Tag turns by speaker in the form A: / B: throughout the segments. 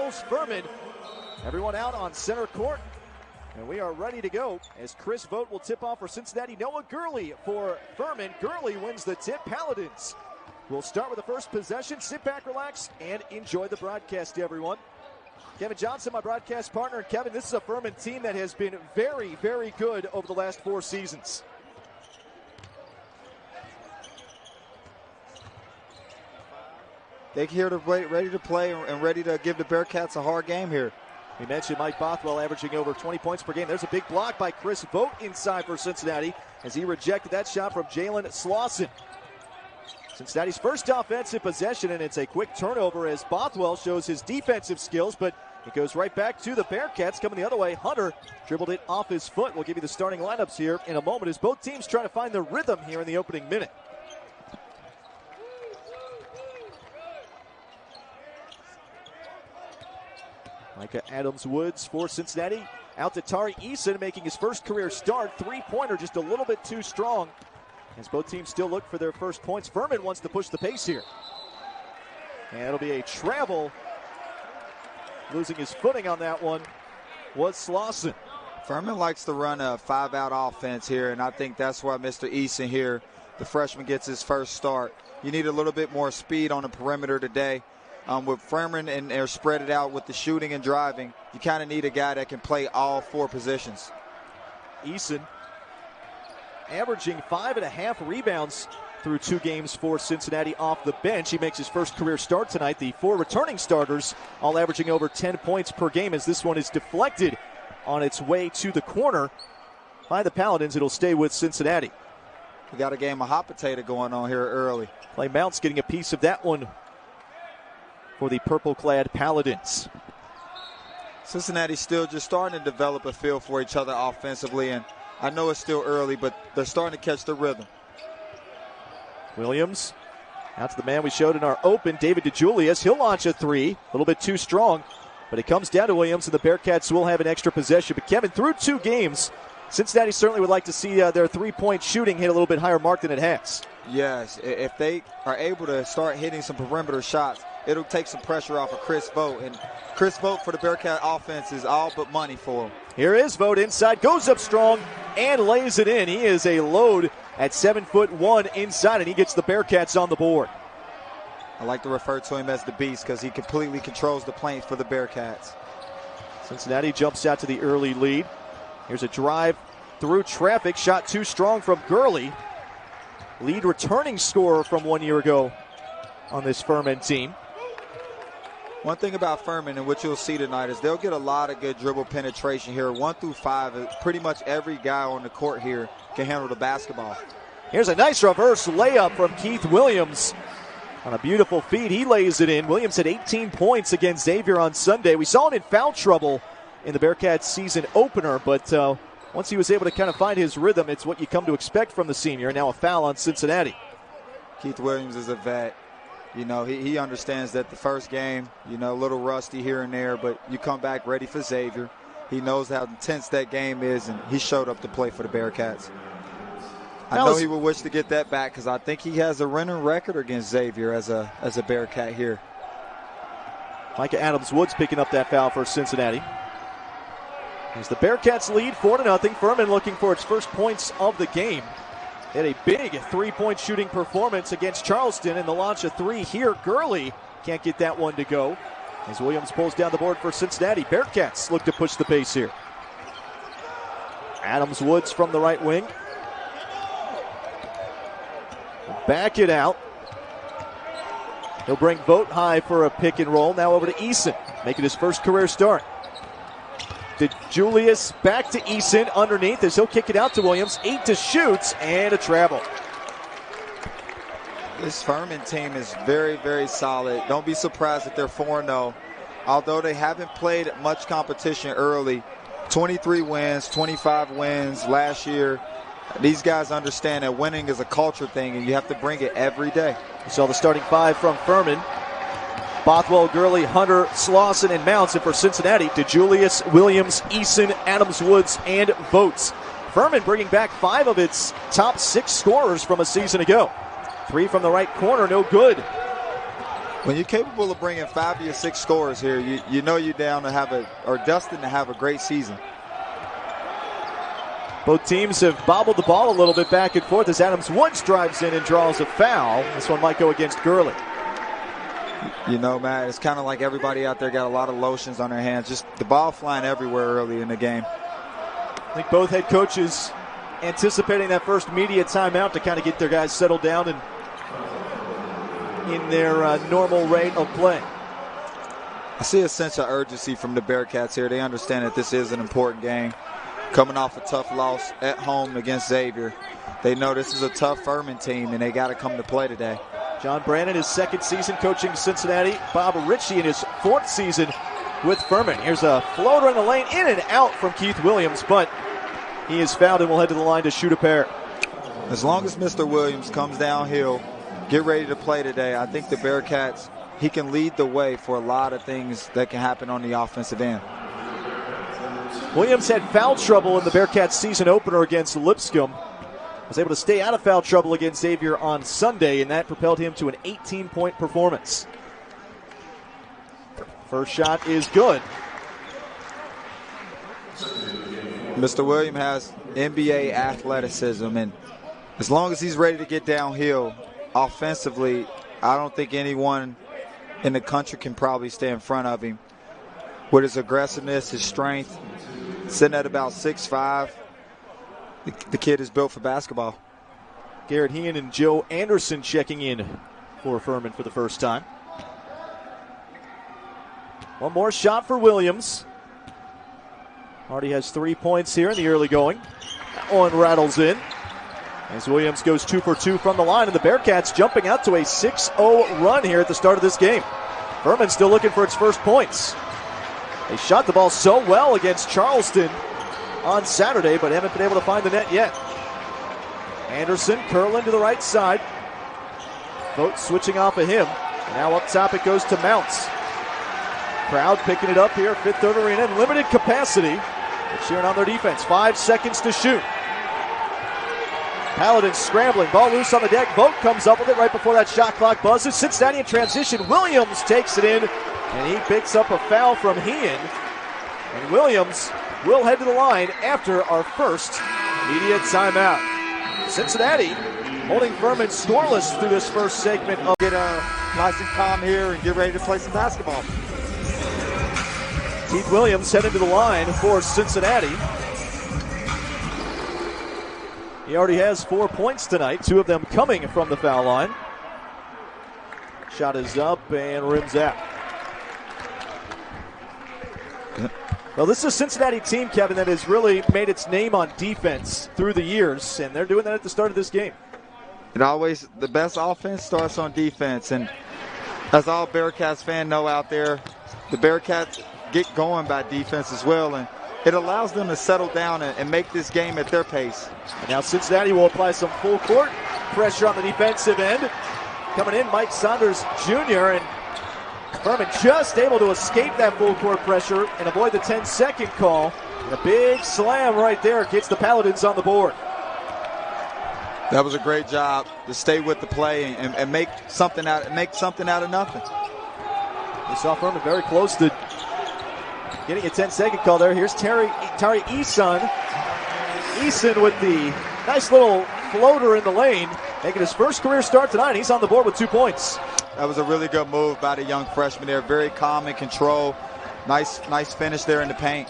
A: battles Furman. Everyone out on center court. And we are ready to go as Chris Vogt will tip off for Cincinnati. Noah Gurley for Furman. Gurley wins the tip. Paladins will start with the first possession. Sit back, relax, and enjoy the broadcast, everyone. Kevin Johnson, my broadcast partner. And Kevin, this is a Furman team that has been very, very good over the last 4 seasons.
B: They're here to ready to play and ready to give the Bearcats a hard game here.
A: We mentioned Mike Bothwell averaging over 20 points per game. There's a big block by Chris Vogt inside for Cincinnati as he rejected that shot from Jalen Slauson. Cincinnati's first offensive possession, and it's a quick turnover as Bothwell shows his defensive skills, but it goes right back to the Bearcats coming the other way. Hunter dribbled it off his foot. We'll give you the starting lineups here in a moment as both teams try to find the rhythm here in the opening minute. Micah Adams-Woods for Cincinnati. Out to Tari Eason making his first career start. Three-pointer just a little bit too strong as both teams still look for their first points. Furman wants to push the pace here. And it'll be a travel. Losing his footing on that one was Slauson.
B: Furman likes to run a 5-out offense here, and I think that's why Mr. Eason here, the freshman, gets his first start. You need a little bit more speed on the perimeter today. With Furman and they're spread it out with the shooting and driving, you kind of need a guy that can play all 4 positions.
A: Eason averaging 5.5 rebounds through 2 games for Cincinnati off the bench. He makes his first career start tonight. The 4 returning starters all averaging over 10 points per game as this one is deflected on its way to the corner by the Paladins. It'll stay with Cincinnati.
B: We got a game of hot potato going on here early.
A: Clay Mounce getting a piece of that one for the purple-clad Paladins.
B: Cincinnati's still just starting to develop a feel for each other offensively, and I know it's still early, but they're starting to catch the rhythm.
A: Williams out to the man we showed in our open, David DeJulius. He'll launch a 3, a little bit too strong, but it comes down to Williams, and the Bearcats will have an extra possession. But Kevin, through 2 games, Cincinnati certainly would like to see their 3-point shooting hit a little bit higher mark than it has.
B: Yes, if they are able to start hitting some perimeter shots, it'll take some pressure off of Chris Vogt. And Chris Vogt for the Bearcat offense is all but money for him.
A: Here is Vogt inside, goes up strong, and lays it in. He is a load at 7'1" inside, and he gets the Bearcats on the board.
B: I like to refer to him as the Beast because he completely controls the paint for the Bearcats.
A: Cincinnati jumps out to the early lead. Here's a drive through traffic, shot too strong from Gurley. Lead returning scorer from 1 year ago on this Furman team.
B: One thing about Furman and what you'll see tonight is they'll get a lot of good dribble penetration here. 1 through 5, pretty much every guy on the court here can handle the basketball.
A: Here's a nice reverse layup from Keith Williams. On a beautiful feed, he lays it in. Williams had 18 points against Xavier on Sunday. We saw him in foul trouble in the Bearcats season opener, but once he was able to kind of find his rhythm, it's what you come to expect from the senior. Now a foul on Cincinnati.
B: Keith Williams is a vet. You know, he understands that the first game, you know, a little rusty here and there, but you come back ready for Xavier. He knows how intense that game is, and he showed up to play for the Bearcats. I know he will wish to get that back because I think he has a winning record against Xavier as a Bearcat here.
A: Micah Adams-Woods picking up that foul for Cincinnati. As the Bearcats lead 4-0, Furman looking for its first points of the game. They had a big 3-point shooting performance against Charleston, and the launch of 3 here. Gurley can't get that one to go as Williams pulls down the board for Cincinnati. Bearcats look to push the pace here. Adams-Woods from the right wing. Back it out. He'll bring Vogt high for a pick and roll. Now over to Eason, making his first career start. Julius back to Eason underneath as he'll kick it out to Williams. 8 to shoot and a travel.
B: This Furman team is very, very solid. Don't be surprised that they're 4-0. Although they haven't played much competition early, 23 wins, 25 wins last year. These guys understand that winning is a culture thing, and you have to bring it every day.
A: You saw the starting 5 from Furman. Bothwell, Gurley, Hunter, Slauson, and Mounce. And for Cincinnati, DeJulius, Williams, Eason, Adams-Woods, and Vogt. Furman bringing back 5 of its top 6 scorers from a season ago. 3 from the right corner, no good.
B: When you're capable of bringing 5 of your 6 scorers here, you know you're down to have destined to have a great season.
A: Both teams have bobbled the ball a little bit back and forth as Adams Woods drives in and draws a foul. This one might go against Gurley.
B: You know, Matt, it's kind of like everybody out there got a lot of lotions on their hands. Just the ball flying everywhere early in the game.
A: I think both head coaches anticipating that first media timeout to kind of get their guys settled down and in their normal rate of play.
B: I see a sense of urgency from the Bearcats here. They understand that this is an important game. Coming off a tough loss at home against Xavier. They know this is a tough Furman team, and they got to come to play today.
A: John Brannon, his second season coaching Cincinnati. Bob Ritchie in his 4th season with Furman. Here's a floater in the lane, in and out from Keith Williams, but he is fouled and will head to the line to shoot a pair.
B: As long as Mr. Williams comes downhill, get ready to play today, I think the Bearcats, he can lead the way for a lot of things that can happen on the offensive end.
A: Williams had foul trouble in the Bearcats season opener against Lipscomb. Was able to stay out of foul trouble against Xavier on Sunday, and that propelled him to an 18-point performance. First shot is good.
B: Mr. Williams has NBA athleticism, and as long as he's ready to get downhill offensively, I don't think anyone in the country can probably stay in front of him. With his aggressiveness, his strength, sitting at about 6'5", the kid is built for basketball.
A: Garrett Hean and Joe Anderson checking in for Furman for the first time. One more shot for Williams. Already has 3 points here in the early going. That one rattles in as Williams goes 2 for 2 from the line, and the Bearcats jumping out to a 6-0 run here at the start of this game. Furman still looking for its first points. They shot the ball so well against Charleston on Saturday, but haven't been able to find the net yet. Anderson curling to the right side. Vogt switching off of him. Now up top it goes to Mounce. Crowd picking it up here, Fifth Third Arena in limited capacity. They're cheering on their defense. 5 seconds to shoot. Paladin scrambling, ball loose on the deck. Vogt comes up with it right before that shot clock buzzes. Cincinnati in transition. Williams takes it in, and he picks up a foul from Hean. And Williams will head to the line after our first media timeout. Cincinnati holding Furman scoreless through this first segment.
B: Get nice and calm here and get ready to play some basketball.
A: Keith Williams heading to the line for Cincinnati. He already has 4 points tonight, 2 of them coming from the foul line. Shot is up and rims out. Well, this is a Cincinnati team, Kevin, that has really made its name on defense through the years, and they're doing that at the start of this game.
B: The best offense starts on defense, and as all Bearcats fans know out there, the Bearcats get going by defense as well, and it allows them to settle down and make this game at their pace.
A: And now Cincinnati will apply some full court pressure on the defensive end. Coming in, Mike Saunders Jr., and Furman just able to escape that full court pressure and avoid the 10-second call. And a big slam right there gets the Paladins on the board.
B: That was a great job to stay with the play and make something out of nothing.
A: We saw Furman very close to getting a 10-second call there. Here's Tari Eason. Eason with the nice little floater in the lane, making his first career start tonight. He's on the board with 2 points.
B: That was a really good move by the young freshman there. Very calm and control. Nice finish there in the paint.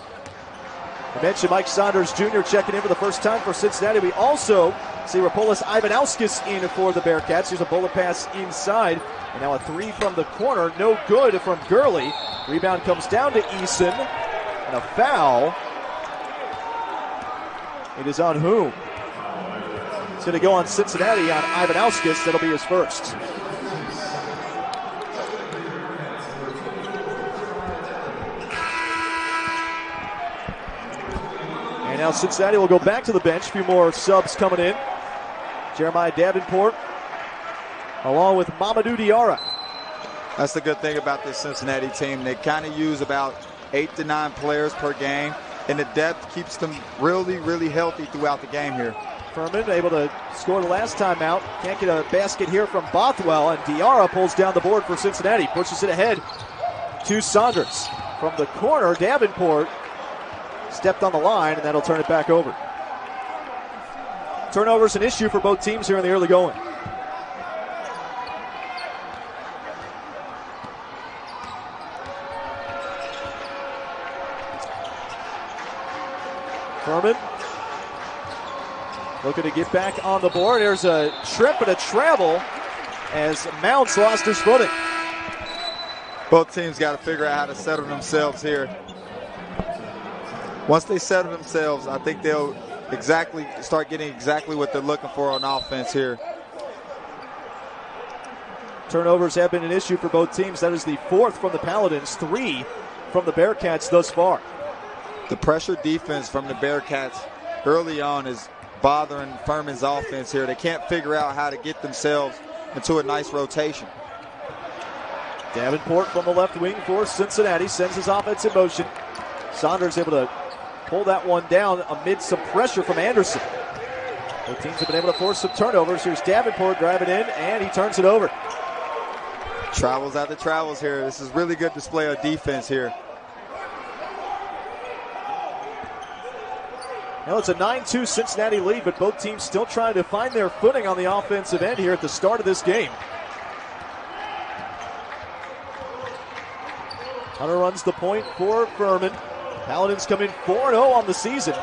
A: I mentioned Mike Saunders Jr. checking in for the first time for Cincinnati. We also see Rapolis Ivanauskis in for the Bearcats. Here's a bullet pass inside. And now a 3 from the corner. No good from Gurley. Rebound comes down to Eason. And a foul. It is on whom? It's going to go on Cincinnati on Ivanauskis. That'll be his first. And now Cincinnati will go back to the bench. A few more subs coming in. Jeremiah Davenport along with Mamadou Diarra.
B: That's the good thing about this Cincinnati team. They kind of use about 8 to 9 players per game. and the depth keeps them really, really healthy throughout the game here.
A: Furman able to score the last time out. Can't get a basket here from Bothwell, and Diarra pulls down the board for Cincinnati. Pushes it ahead to Saunders. From the corner, Davenport stepped on the line, and that'll turn it back over. Turnover's an issue for both teams here in the early going. Furman looking to get back on the board. There's a trip and a travel as Mounce lost his footing.
B: Both teams got to figure out how to settle themselves here. Once they settle themselves, I think they'll start getting exactly what they're looking for on offense here.
A: Turnovers have been an issue for both teams. That is the fourth from the Paladins, 3 from the Bearcats thus far.
B: The pressure defense from the Bearcats early on is bothering Furman's offense here. They can't figure out how to get themselves into a nice rotation.
A: Davenport from the left wing for Cincinnati sends his offense in motion. Saunders able to pull that one down amid some pressure from Anderson. Both teams have been able to force some turnovers. Here's Davenport driving in, and he turns it over.
B: Travels after travels here. This is really good display of defense here.
A: Now it's a 9-2 Cincinnati lead, but both teams still trying to find their footing on the offensive end here at the start of this game. Hunter runs the point for Furman. Paladins come in 4-0 on the season.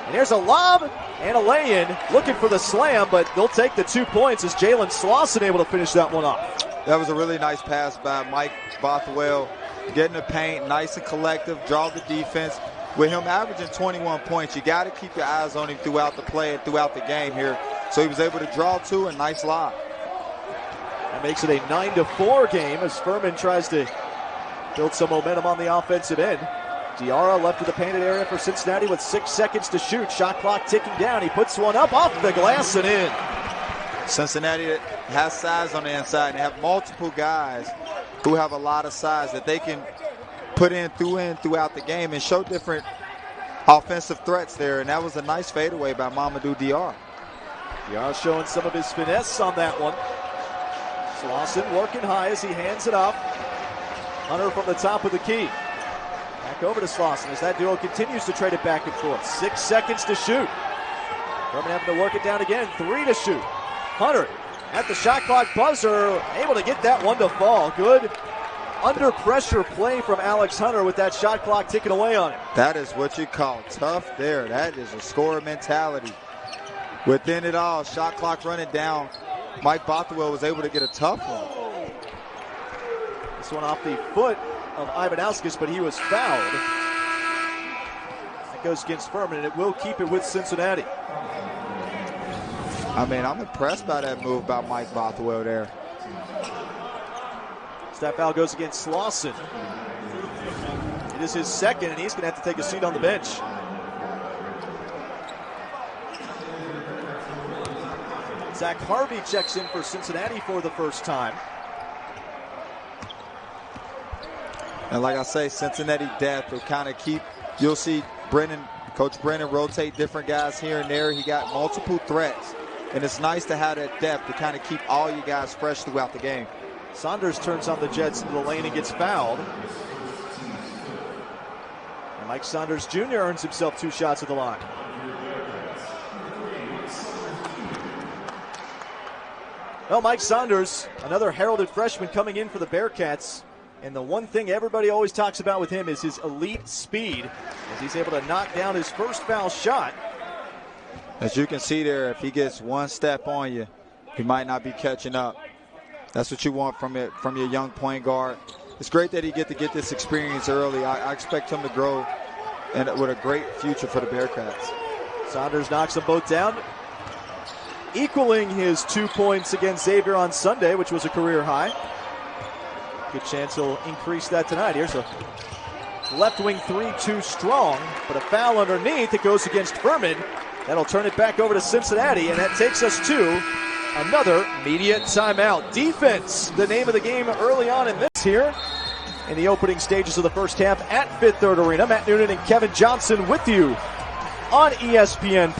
A: And there's a lob and a lay-in, looking for the slam, but they'll take the 2 points as Jalen Slauson able to finish that one off.
B: That was a really nice pass by Mike Bothwell. Getting the paint, nice and collective, draw the defense. With him averaging 21 points, you got to keep your eyes on him throughout the play and throughout the game here. So he was able to draw 2 and nice lob.
A: That makes it a 9-4 game as Furman tries to build some momentum on the offensive end. Diarra left to the painted area for Cincinnati with 6 seconds to shoot. Shot clock ticking down. He puts one up off the glass and in.
B: Cincinnati has size on the inside and have multiple guys who have a lot of size that they can put in throughout the game and show different offensive threats there. And that was a nice fadeaway by Mamadou Diarra.
A: Diarra showing some of his finesse on that one. Slauson working high as he hands it off. Hunter from the top of the key. Back over to Slauson as that duo continues to trade it back and forth. 6 seconds to shoot. Furman having to work it down again. 3 to shoot. Hunter at the shot clock buzzer, able to get that one to fall. Good under pressure play from Alex Hunter with that shot clock ticking away on it.
B: That is what you call tough there. That is a scorer mentality. Within it all, shot clock running down. Mike Bothwell was able to get a tough one.
A: This one off the foot of Ivanauskas, but he was fouled. That goes against Furman, and it will keep it with Cincinnati.
B: I mean, I'm impressed by that move by Mike Bothwell there.
A: That foul goes against Slauson. It is his second, and he's going to have to take a seat on the bench. Zach Harvey checks in for Cincinnati for the first time.
B: And like I say, Cincinnati depth will kind of keep, you'll see Coach Brennan rotate different guys here and there. He got multiple threats, and it's nice to have that depth to kind of keep all you guys fresh throughout the game.
A: Saunders turns on the Jets into the lane and gets fouled. And Mike Saunders Jr. earns himself 2 shots at the line. Well, Mike Saunders, another heralded freshman coming in for the Bearcats. And the one thing everybody always talks about with him is his elite speed, as he's able to knock down his first foul shot.
B: As you can see there, if he gets one step on you, he might not be catching up. That's what you want from your young point guard. It's great that he get this experience early. I expect him to grow and with a great future for the Bearcats.
A: Saunders knocks them both down, equaling his 2 points against Xavier on Sunday, which was a career high. Good chance he'll increase that tonight. Here's a left wing 3 too strong, but a foul underneath. It goes against Furman. That'll turn it back over to Cincinnati, and that takes us to another media timeout. Defense, the name of the game early on in this here. in the opening stages of the first half at Fifth Third Arena. Matt Noonan and Kevin Johnson with you on ESPN+.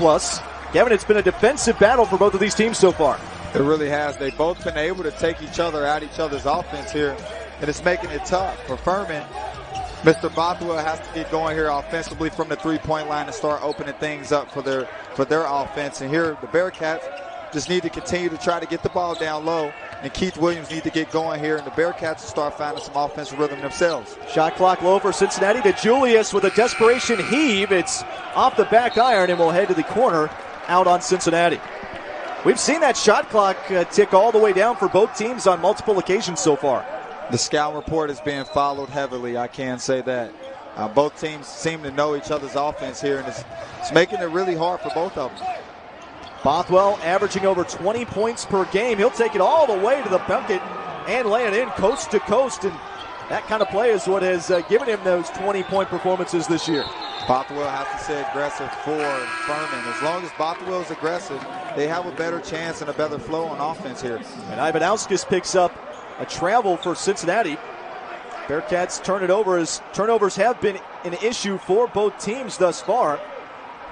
A: Kevin, it's been a defensive battle for both of these teams so far.
B: It really has. They've both been able to take each other out each other's offense here, and it's making it tough. For Furman, Mr. Bothwell has to get going here offensively from the three-point line and start opening things up for their offense. And here, the Bearcats just need to continue to try to get the ball down low, and Keith Williams need to get going here, and the Bearcats will start finding some offensive rhythm themselves.
A: Shot clock low for Cincinnati. To Julius with a desperation heave. It's off the back iron and will head to the corner out on Cincinnati. We've seen that shot clock tick all the way down for both teams on multiple occasions so far.
B: The scout report is being followed heavily, I can say that. Both teams seem to know each other's offense here, and it's making it really hard for both of them.
A: Bothwell averaging over 20 points per game. He'll take it all the way to the bucket and lay it in coast to coast, and that kind of play is what has given him those 20-point performances this year.
B: Bothwell has to stay aggressive for Furman. As long as Bothwell is aggressive, they have a better chance and a better flow on offense here.
A: And Ivanauskas picks up a travel for Cincinnati. Bearcats turn it over as turnovers have been an issue for both teams thus far.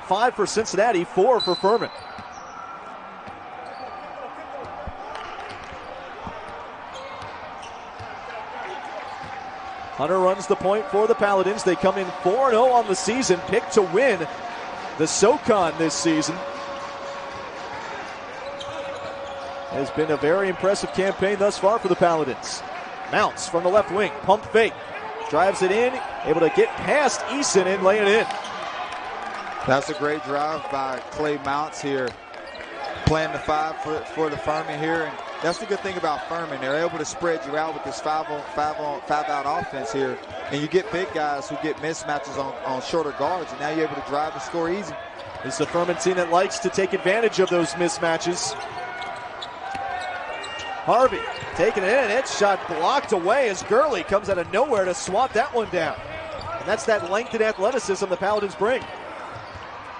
A: 5 for Cincinnati, 4 for Furman. Hunter runs the point for the Paladins. They come in 4-0 on the season, picked to win the SoCon this season. Has been a very impressive campaign thus far for the Paladins. Mounce from the left wing, pump fake, drives it in, able to get past Eason and lay it in.
B: That's a great drive by Clay Mounce here, playing the 5 for the Furman here. And that's the good thing about Furman. They're able to spread you out with this 5-out offense here. And you get big guys who get mismatches on shorter guards, and now you're able to drive and score easy.
A: This is a Furman team that likes to take advantage of those mismatches. Harvey taking it in, and it's shot blocked away as Gurley comes out of nowhere to swat that one down. And that's that length and athleticism the Paladins bring.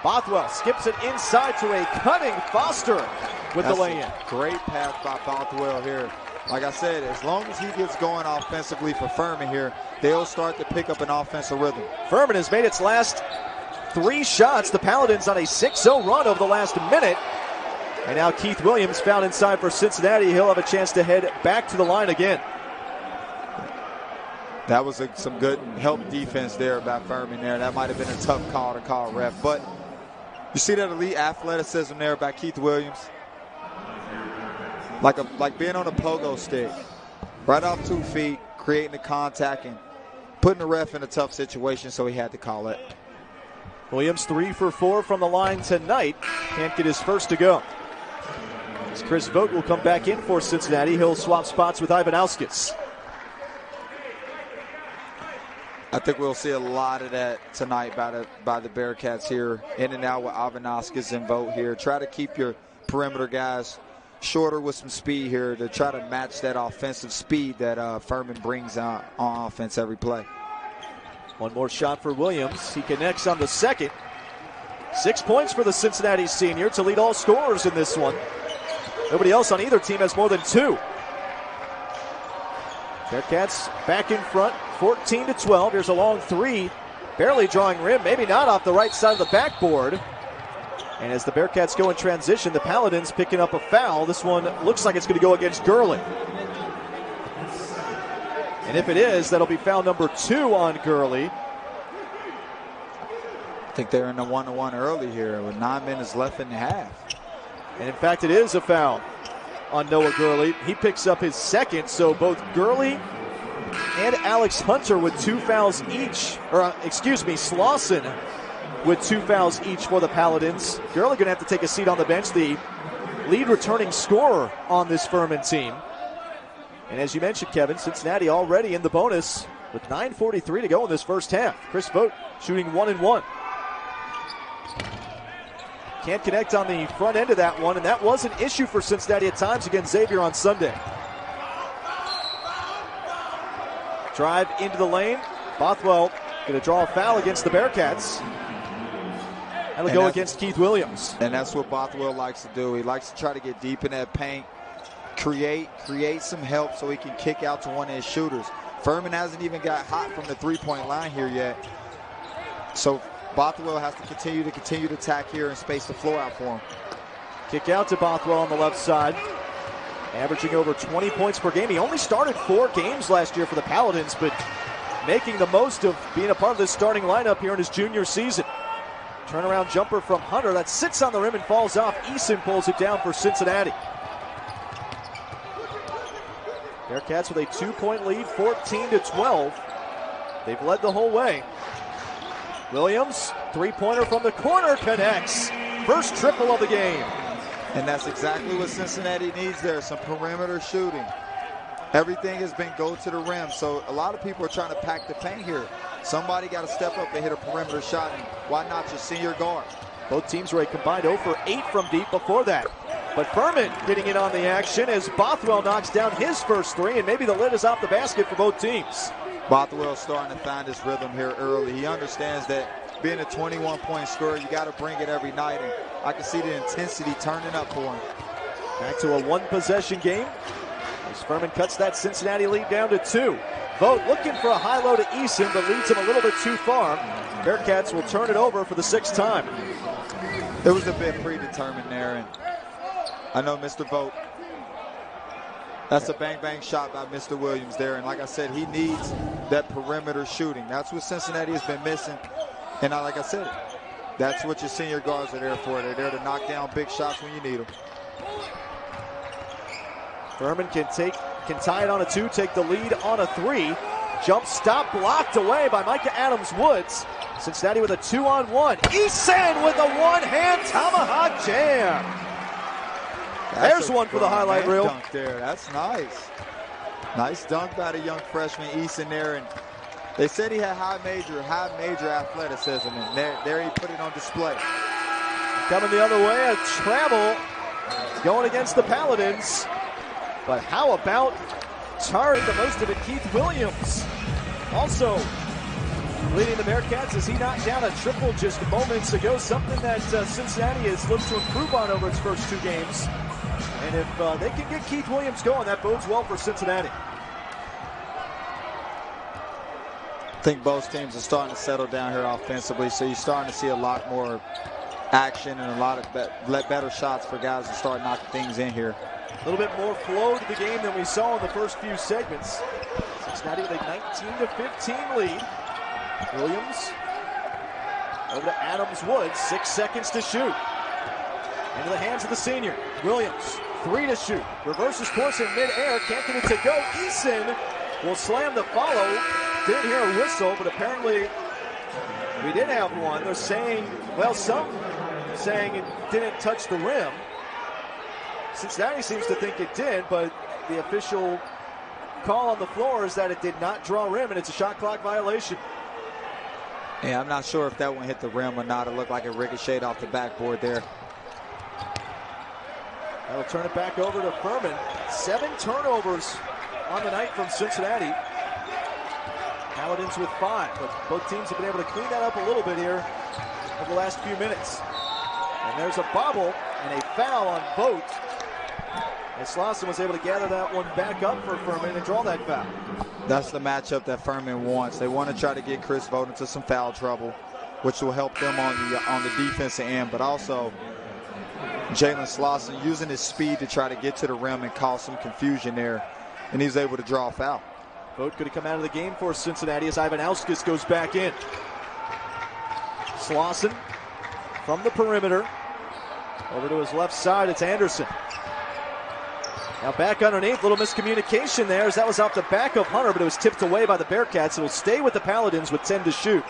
A: Bothwell skips it inside to a cutting Foster with the lay-in.
B: Great pass by Bothwell here. Like I said, as long as he gets going offensively for Furman here, they'll start to pick up an offensive rhythm.
A: Furman has made its last 3 shots. The Paladins on a 6-0 run over the last minute. And now Keith Williams found inside for Cincinnati. He'll have a chance to head back to the line again.
B: That was some good help defense there by Furman there. That might have been a tough call to call, ref. But you see that elite athleticism there by Keith Williams? Like being on a pogo stick. Right off 2 feet, creating the contact and putting the ref in a tough situation, so he had to call it.
A: Williams 3 for 4 from the line tonight. Can't get his first to go. As Chris Vogt will come back in for Cincinnati. He'll swap spots with Ivanauskas.
B: I think we'll see a lot of that tonight by the Bearcats here. In and out with Ivanauskas and Vogt here. Try to keep your perimeter guys shorter with some speed here to try to match that offensive speed that Furman brings on offense every play.
A: One more shot for Williams. He connects on the second. 6 points for the Cincinnati senior to lead all scorers in this one. Nobody else on either team has more than 2. Bearcats back in front, 14-12. Here's a long 3. Barely drawing rim, maybe not off the right side of the backboard. And as the Bearcats go in transition, the Paladins picking up a foul. This one looks like it's going to go against Gurley. And if it is, that'll be foul number 2 on Gurley.
B: I think they're in the 1-1 early here with 9 minutes left in the half.
A: And in fact, it is a foul on Noah Gurley. He picks up his second, so both Gurley and Alex Hunter with 2 fouls each. Slauson with 2 fouls each for the Paladins. Gurley going to have to take a seat on the bench, the lead returning scorer on this Furman team. And as you mentioned, Kevin, Cincinnati already in the bonus with 9:43 to go in this first half. Chris Vogt shooting 1-1. Can't connect on the front end of that one, and that was an issue for Cincinnati at times against Xavier on Sunday. Drive into the lane. Bothwell going to draw a foul against the Bearcats. That'll go against Keith Williams.
B: And that's what Bothwell likes to do. He likes to try to get deep in that paint, create some help so he can kick out to one of his shooters. Furman hasn't even got hot from the three-point line here yet. So Bothwell has to continue to attack here and space the floor out for him.
A: Kick out to Bothwell on the left side. Averaging over 20 points per game. He only started 4 games last year for the Paladins, but making the most of being a part of this starting lineup here in his junior season. Turnaround jumper from Hunter that sits on the rim and falls off. Eason pulls it down for Cincinnati. Bearcats with a 2-point lead, 14-12. They've led the whole way. Williams, three-pointer from the corner, connects. First triple of the game.
B: And that's exactly what Cincinnati needs there, some perimeter shooting. Everything has been go to the rim, so a lot of people are trying to pack the paint here. Somebody got to step up and hit a perimeter shot, and why not your senior guard?
A: Both teams were a combined 0 for 8 from deep before that. But Furman getting in on the action as Bothwell knocks down his first three, and maybe the lid is off the basket for both teams.
B: Bothwell's starting to find his rhythm here early. He understands that being a 21-point scorer, you got to bring it every night, and I can see the intensity turning up for him.
A: Back to a one-possession game as Furman cuts that Cincinnati lead down to 2. Vogt looking for a high low to Eason, but leads him a little bit too far. Bearcats will turn it over for the 6th time.
B: It was a bit predetermined there, and I know Mr. Vogt. That's a bang-bang shot by Mr. Williams there, and like I said, he needs that perimeter shooting. That's what Cincinnati has been missing, and like I said, that's what your senior guards are there for. They're there to knock down big shots when you need them.
A: Furman can tie it on a 2, take the lead on a 3. Jump stop blocked away by Micah Adams-Woods. Cincinnati with a 2-on-1. Eason with a one-hand tomahawk jam. There's one for the highlight reel.
B: Dunk there. That's nice. Nice dunk by the young freshman Eason there. And they said he had high major athleticism, and there he put it on display.
A: Coming the other way, a travel going against the Paladins. But how about tarring the most of it, Keith Williams? Also leading the Bearcats as he knocked down a triple just moments ago, something that Cincinnati has looked to improve on over its first 2 games. And if they can get Keith Williams going, that bodes well for Cincinnati.
B: I think both teams are starting to settle down here offensively, so you're starting to see a lot more action and a lot of better shots for guys to start knocking things in here.
A: A little bit more flow to the game than we saw in the first few segments. Cincinnati with a 19-15 lead. Williams over to Adams-Woods, 6 seconds to shoot. Into the hands of the senior. Williams, 3 to shoot. Reverses course in midair, can't get it to go. Eason will slam the follow. Didn't hear a whistle, but apparently we did have one. They're saying, well, some saying it didn't touch the rim. Cincinnati seems to think it did, but the official call on the floor is that it did not draw rim, and it's a shot clock violation.
B: Yeah, I'm not sure if that one hit the rim or not. It looked like it ricocheted off the backboard there.
A: That'll turn it back over to Furman. 7 turnovers on the night from Cincinnati. Paladins with 5, but both teams have been able to clean that up a little bit here over the last few minutes. And there's a bobble and a foul on Vogt. And Slauson was able to gather that one back up for Furman and draw that foul.
B: That's the matchup that Furman wants. They want to try to get Chris Vogt into some foul trouble, which will help them on the defensive end, but also Jalen Slauson using his speed to try to get to the rim and cause some confusion there, and he's able to draw a foul.
A: Vogt could have come out of the game for Cincinnati as Ivanauskas goes back in. Slauson from the perimeter. Over to his left side, it's Anderson. Now back underneath, little miscommunication there as that was off the back of Hunter, but it was tipped away by the Bearcats. It'll stay with the Paladins with 10 to shoot.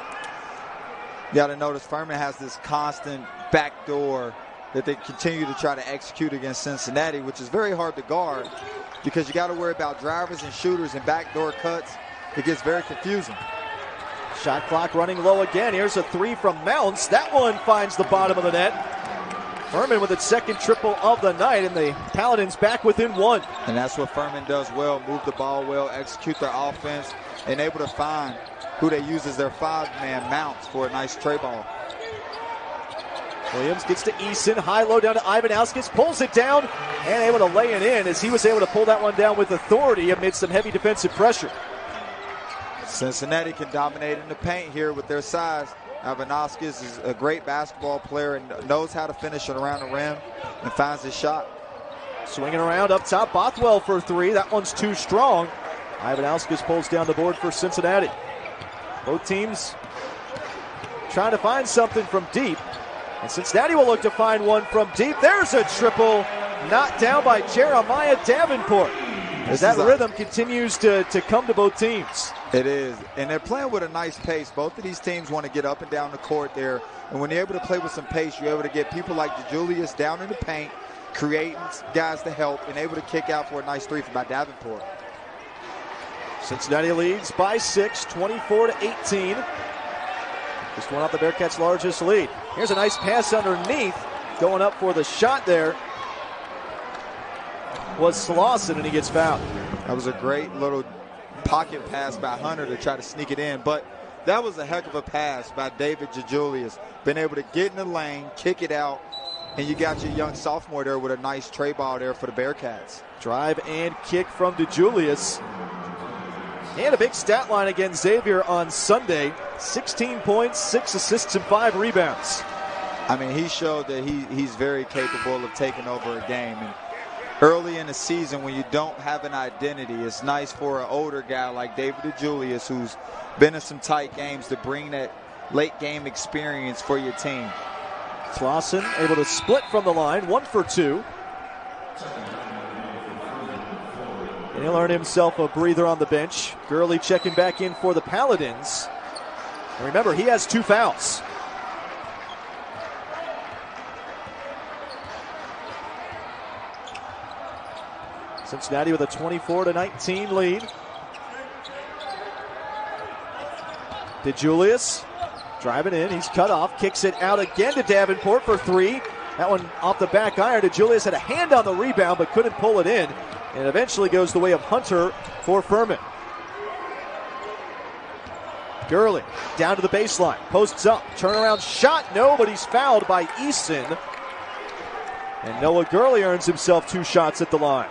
B: You got to notice Furman has this constant backdoor that they continue to try to execute against Cincinnati, which is very hard to guard because you got to worry about drivers and shooters and backdoor cuts. It gets very confusing.
A: Shot clock running low again. Here's a 3 from Mounce. That one finds the bottom of the net. Furman with its 2nd triple of the night, and the Paladins back within 1.
B: And that's what Furman does well, move the ball well, execute their offense, and able to find who they use as their 5-man Mounce for a nice tray ball.
A: Williams gets to Eason, high-low down to Ivanauskas, pulls it down, and able to lay it in as he was able to pull that one down with authority amid some heavy defensive pressure.
B: Cincinnati can dominate in the paint here with their size. Ivanauskas is a great basketball player and knows how to finish it around the rim and finds his shot.
A: Swinging around up top, Bothwell for three. That one's too strong. Ivanauskas pulls down the board for Cincinnati. Both teams trying to find something from deep. And Cincinnati will look to find one from deep. There's a triple knocked down by Jeremiah Davenport. As that rhythm continues to come to both teams.
B: It is. And they're playing with a nice pace. Both of these teams want to get up and down the court there. And when you're able to play with some pace, you're able to get people like DeJulius down in the paint, creating guys to help, and able to kick out for a nice three by Davenport.
A: Cincinnati leads by 6, 24-18. Just one off the Bearcats' largest lead. Here's a nice pass underneath. Going up for the shot there was Slauson, and he gets fouled.
B: That was a great little pocket pass by Hunter to try to sneak it in. But that was a heck of a pass by David DeJulius. Been able to get in the lane, kick it out, and you got your young sophomore there with a nice tray ball there for the Bearcats.
A: Drive and kick from DeJulius. He had a big stat line against Xavier on Sunday. 16 points, 6 assists, and 5 rebounds.
B: I mean, he showed that he's very capable of taking over a game. And early in the season, when you don't have an identity, it's nice for an older guy like David DeJulius, who's been in some tight games, to bring that late game experience for your team.
A: Slauson able to split from the line, 1 for 2. And he'll earn himself a breather on the bench. Gurley checking back in for the Paladins. And remember, he has 2 fouls. Cincinnati with a 24-19 lead. DeJulius driving in. He's cut off. Kicks it out again to Davenport for 3. That one off the back iron. DeJulius had a hand on the rebound but couldn't pull it in. And eventually goes the way of Hunter for Furman. Gurley down to the baseline. Posts up. Turnaround shot. No, but he's fouled by Eason. And Noah Gurley earns himself 2 shots at the line.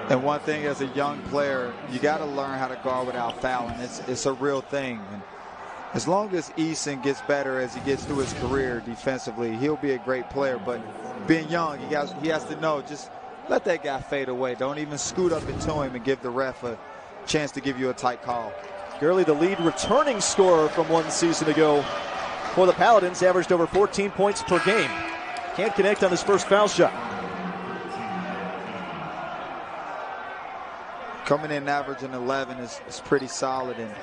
B: And one thing as a young player, you got to learn how to guard without fouling. It's a real thing. And as long as Eason gets better as he gets through his career defensively, he'll be a great player. But being young, he has to know, just let that guy fade away. Don't even scoot up into him and give the ref a chance to give you a tight call.
A: Gurley, the lead returning scorer from 1 season ago for the Paladins, averaged over 14 points per game. Can't connect on his first foul shot.
B: Coming in averaging 11 is pretty solid. And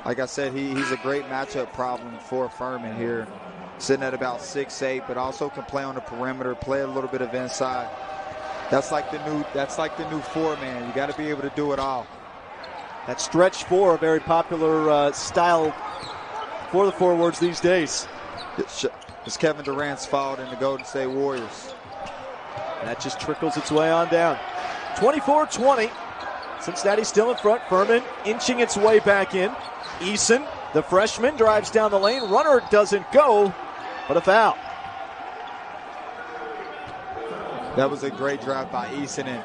B: like I said, he's a great matchup problem for Furman here. Sitting at about 6'8", but also can play on the perimeter, play a little bit of inside. That's like the new 4-man. You got to be able to do it all.
A: That stretch 4, a very popular style for the forwards these days.
B: It's Kevin Durant's fault in the Golden State Warriors.
A: And that just trickles its way on down. 24-20. Cincinnati still in front. Furman inching its way back in. Eason, the freshman, drives down the lane. Runner doesn't go, but a foul.
B: That was a great drive by Eason. And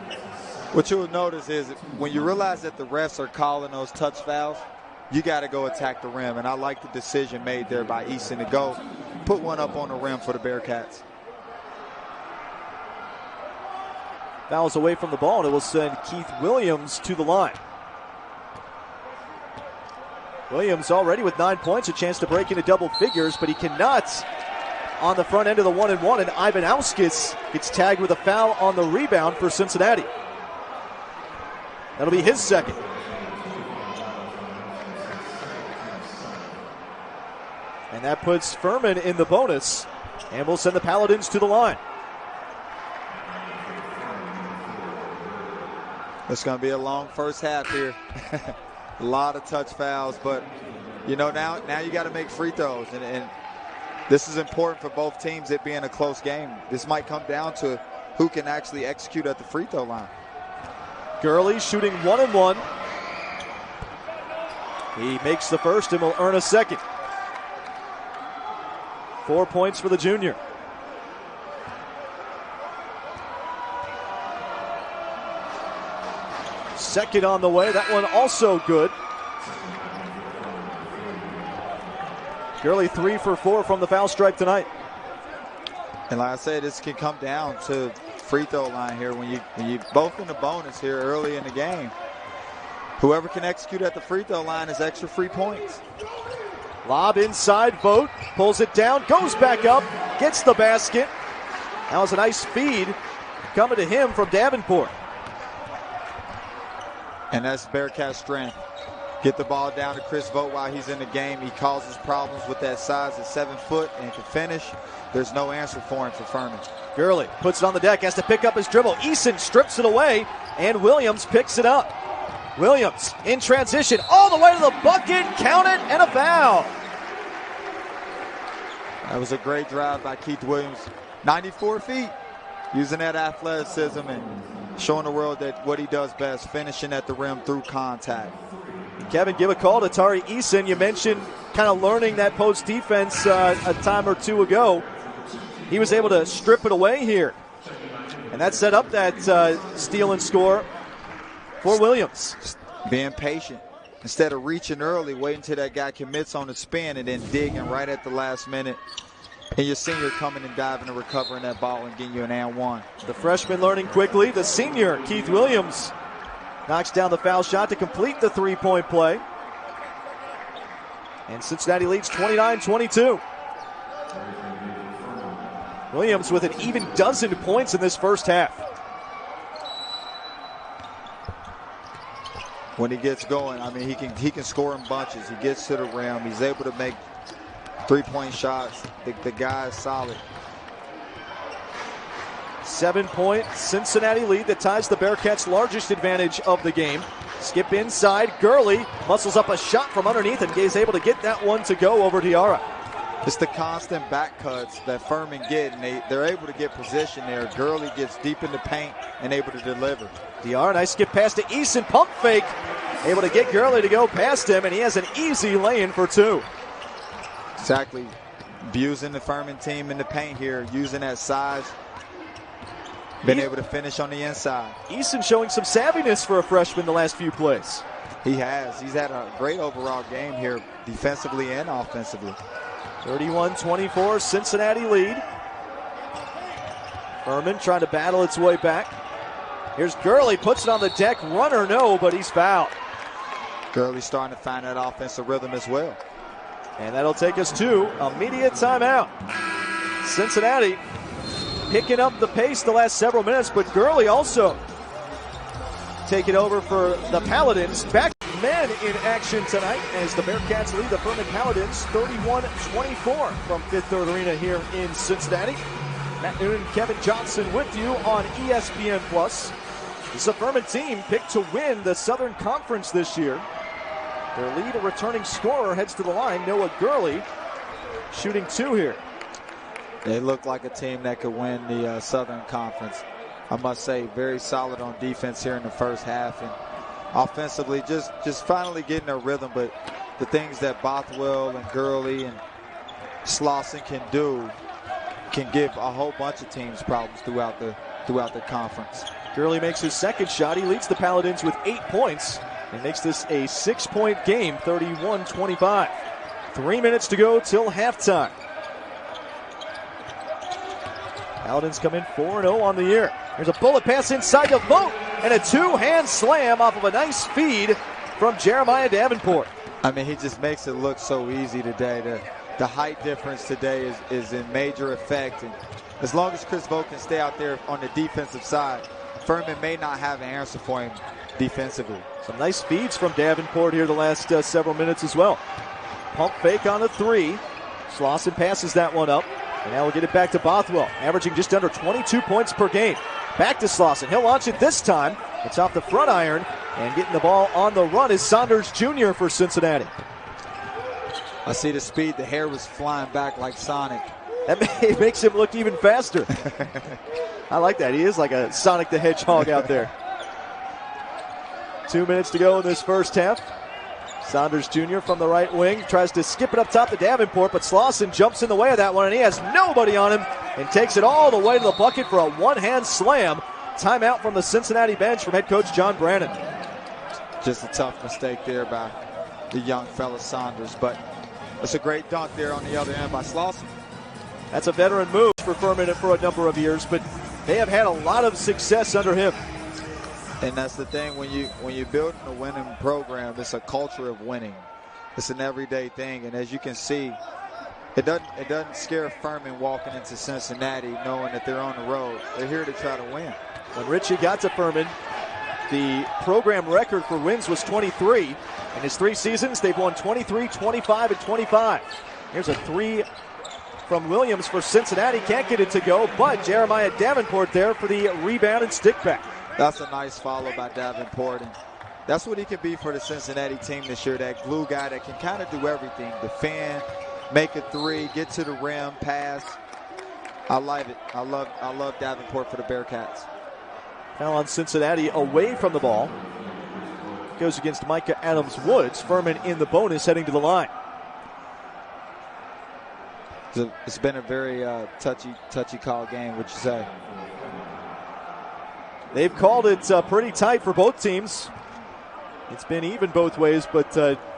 B: what you'll notice is when you realize that the refs are calling those touch fouls, you got to go attack the rim. And I like the decision made there by Eason to go put one up on the rim for the Bearcats.
A: Fouls away from the ball, and it will send Keith Williams to the line. Williams already with 9 points, a chance to break into double figures, but he cannot on the front end of the 1-and-1, and Ivanauskas gets tagged with a foul on the rebound for Cincinnati. That'll be his second. And that puts Furman in the bonus, and will send the Paladins to the line.
B: It's going to be a long first half here. A lot of touch fouls, but you know, now you got to make free throws, and this is important for both teams, it being a close game. This might come down to who can actually execute at the free throw line.
A: Gurley shooting 1-and-1. He makes the first and will earn a second. 4 points for the junior. Second on the way. That one also good. Gurley 3 for 4 from the foul stripe tonight.
B: And like I said, this can come down to free throw line here when you both in the bonus here early in the game. Whoever can execute at the free throw line is extra free points.
A: Lob inside, Vogt pulls it down, goes back up, gets the basket. That was a nice feed coming to him from Davenport.
B: And that's Bearcat strength. Get the ball down to Chris Vogt while he's in the game. He causes problems with that size at 7 foot and can finish. There's no answer for him for Furman.
A: Gurley puts it on the deck, has to pick up his dribble. Eason strips it away, and Williams picks it up. Williams in transition, all the way to the bucket, count it, and a foul.
B: That was a great drive by Keith Williams. 94 feet, using that athleticism and showing the world that what he does best, finishing at the rim through contact.
A: Kevin, give a call to Tari Eason. You mentioned kind of learning that post defense a time or two ago. He was able to strip it away here. And that set up that steal and score for Williams.
B: Being patient. Instead of reaching early, waiting until that guy commits on the spin and then digging right at the last minute. And your senior coming and diving and recovering that ball and getting you an and one.
A: The freshman learning quickly. The senior, Keith Williams, knocks down the foul shot to complete the three-point play. And Cincinnati leads 29-22. Williams with an even dozen points in this first half.
B: When he gets going, I mean, he can score in bunches. He gets to the rim. He's able to make three-point shots. The guy is solid.
A: 7-point Cincinnati lead that ties the Bearcats' largest advantage of the game. Skip inside. Gurley muscles up a shot from underneath and is able to get that one to go over Diarra.
B: It's the constant back cuts that Furman get, and they're able to get position there. Gurley gets deep in the paint and able to deliver.
A: Diarra, nice skip pass to Eason. Pump fake. Able to get Gurley to go past him, and he has an easy lay-in for two.
B: Exactly. Abusing the Furman team in the paint here, using that size. Been able to finish on the inside.
A: Eason showing some savviness for a freshman the last few plays.
B: He has. He's had a great overall game here, defensively and offensively.
A: 31-24, Cincinnati lead. Furman trying to battle its way back. Here's Gurley, puts it on the deck. Runner, no, but he's fouled.
B: Gurley starting to find that offensive rhythm as well.
A: And that'll take us to immediate timeout. Cincinnati picking up the pace the last several minutes, but Gurley also taking over for the Paladins. Back men in action tonight as the Bearcats lead the Furman Paladins 31-24 from Fifth Third Arena here in Cincinnati. Matt Noonan, Kevin Johnson with you on ESPN+. This is a Furman team picked to win the Southern Conference this year. Their lead, a returning scorer, heads to the line. Noah Gurley shooting two here.
B: They look like a team that could win the Southern Conference. I must say, very solid on defense here in the first half. And offensively, just finally getting their rhythm. But the things that Bothwell and Gurley and Slauson can do can give a whole bunch of teams problems throughout the conference.
A: Gurley makes his second shot. He leads the Paladins with 8 points and makes this a 6-point game, 31-25. 3 minutes to go till halftime. Paladins come in 4-0 on the year. There's a bullet pass inside to Vogt and a two-hand slam off of a nice feed from Jeremiah Davenport.
B: I mean, he just makes it look so easy today. The height difference today is in major effect. And as long as Chris Vogt can stay out there on the defensive side, Furman may not have an answer for him defensively.
A: Some nice feeds from Davenport here the last several minutes as well. Pump fake on the three. Slauson passes that one up. And now we'll get it back to Bothwell, averaging just under 22 points per game. Back to Slauson. He'll launch it this time. It's off the front iron. And getting the ball on the run is Saunders Jr. for Cincinnati.
B: I see the speed. The hair was flying back like Sonic.
A: That makes him look even faster. I like that. He is like a Sonic the Hedgehog out there. 2 minutes to go in this first half. Saunders Jr. from the right wing tries to skip it up top to Davenport, but Slauson jumps in the way of that one, and he has nobody on him and takes it all the way to the bucket for a one-hand slam. Timeout from the Cincinnati bench from head coach John Brannon.
B: Just a tough mistake there by the young fella Saunders, but That's a great dunk there on the other end by Slauson.
A: That's a veteran move for Furman for a number of years, but they have had a lot of success under him.
B: And that's the thing, when you build a winning program, it's a culture of winning. It's an everyday thing, and as you can see, it doesn't scare Furman walking into Cincinnati knowing that they're on the road. They're here to try to win.
A: When Richie got to Furman, the program record for wins was 23. In his 3 seasons, they've won 23, 25, and 25. Here's a 3 from Williams for Cincinnati. Can't get it to go, but Jeremiah Davenport there for the rebound and stick back.
B: That's a nice follow by Davenport. And that's what he can be for the Cincinnati team this year, that glue guy that can kind of do everything. Defend, make a 3, get to the rim, pass. I like it. I love Davenport for the Bearcats.
A: Foul on Cincinnati away from the ball. Goes against Micah Adams-Woods. Furman in the bonus heading to the line.
B: It's been a very touchy call game, would you say?
A: They've called it pretty tight for both teams. It's been even both ways, but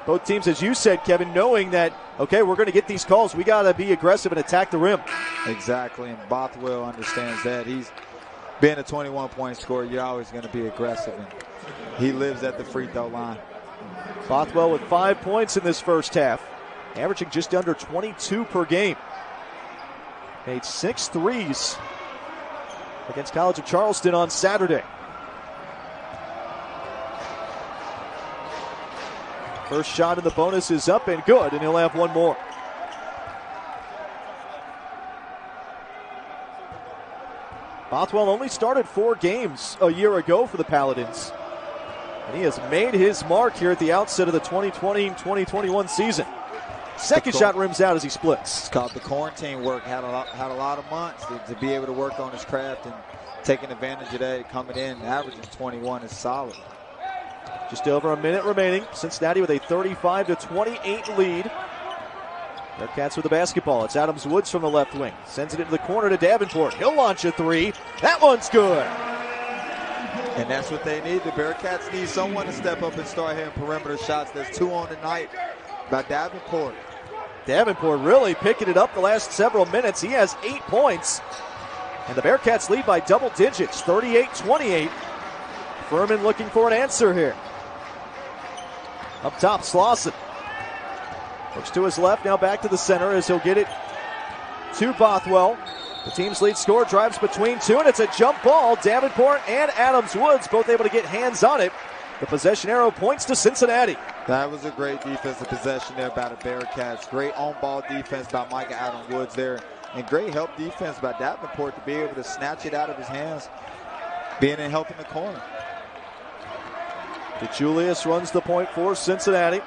A: both teams, as you said, Kevin, knowing that, okay, we're going to get these calls. We got to be aggressive and attack the rim.
B: Exactly, and Bothwell understands that. He's being a 21-point scorer, you're always going to be aggressive, and he lives at the free throw line.
A: Bothwell with 5 points in this first half, averaging just under 22 per game. Made 6 threes against College of Charleston on Saturday. First shot in the bonus is up and good, and he'll have one more. Bothwell only started 4 games a year ago for the Paladins, and he has made his mark here at the outset of the 2020-2021 season. Second shot rims out as he splits.
B: It's called the quarantine work. Had a lot of months to be able to work on his craft, and taking advantage of that, coming in, averaging 21 is solid.
A: Just over a minute remaining. Cincinnati with a 35-28 lead. Bearcats with the basketball. It's Adams-Woods from the left wing. Sends it into the corner to Davenport. He'll launch a 3. That one's good.
B: And that's what they need. The Bearcats need someone to step up and start hitting perimeter shots. There's 2 on tonight by Davenport.
A: Davenport really picking it up the last several minutes. He has 8 points. And the Bearcats lead by double digits, 38-28. Furman looking for an answer here. Up top, Slauson. Looks to his left, now back to the center as he'll get it to Bothwell. The team's lead scorer drives between 2, and it's a jump ball. Davenport and Adams-Woods both able to get hands on it. The possession arrow points to Cincinnati.
B: That was a great defensive possession there by the Bearcats. Great on-ball defense by Micah Adams-Woods there. And great help defense by Davenport to be able to snatch it out of his hands, being in help in the corner.
A: DeJulius runs the point for Cincinnati.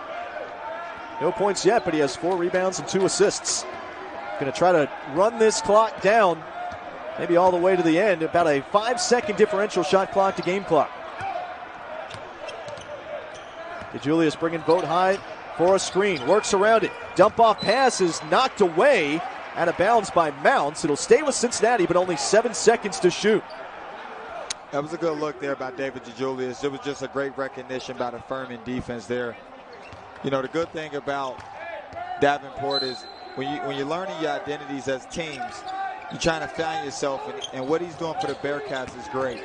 A: No points yet, but he has 4 rebounds and 2 assists. Going to try to run this clock down, maybe all the way to the end. About a 5-second differential shot clock to game clock. DeJulius bringing Vogt high for a screen. Works around it. Dump off pass is knocked away. Out of bounds by Mounce. It'll stay with Cincinnati, but only 7 seconds to shoot.
B: That was a good look there by David DeJulius. It was just a great recognition by the Furman defense there. You know, the good thing about Davenport is when you're learning your identities as teams, you're trying to find yourself, and what he's doing for the Bearcats is great.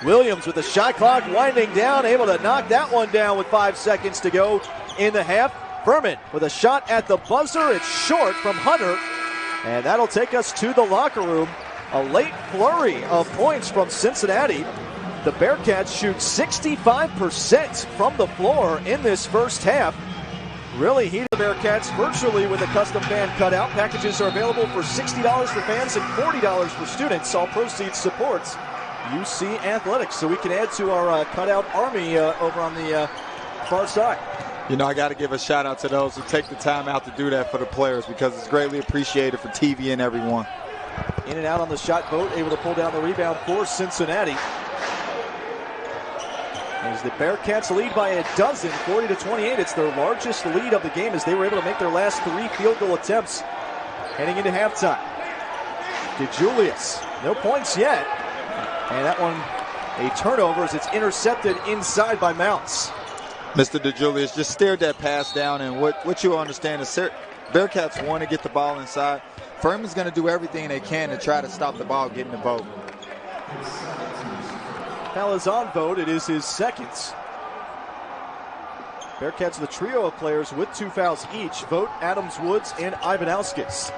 A: Williams with the shot clock winding down, able to knock that one down with 5 seconds to go in the half. Furman with a shot at the buzzer. It's short from Hunter. And that'll take us to the locker room. A late flurry of points from Cincinnati. The Bearcats shoot 65% from the floor in this first half. Really heated the Bearcats virtually with a custom fan cutout. Packages are available for $60 for fans and $40 for students. All proceeds supports UC Athletics. So we can add to our cutout army over on the far side.
B: You know, I got to give a shout out to those who take the time out to do that for the players, because it's greatly appreciated for TV and everyone.
A: In and out on the shot, Vogt able to pull down the rebound for Cincinnati. As the Bearcats lead by a dozen, 40-28. It's their largest lead of the game as they were able to make their last 3 field goal attempts heading into halftime. DeJulius, no points yet. And that one, a turnover as it's intercepted inside by Mounce.
B: Mr. DeJulius just stared that pass down, and what you understand is Bearcats want to get the ball inside. Furman's going to do everything they can to try to stop the ball getting to Vogt.
A: Foul is on Vogt. It is his second. Bearcats are the trio of players with 2 fouls each. Vogt, Adams, Woods, and Ivanauskas.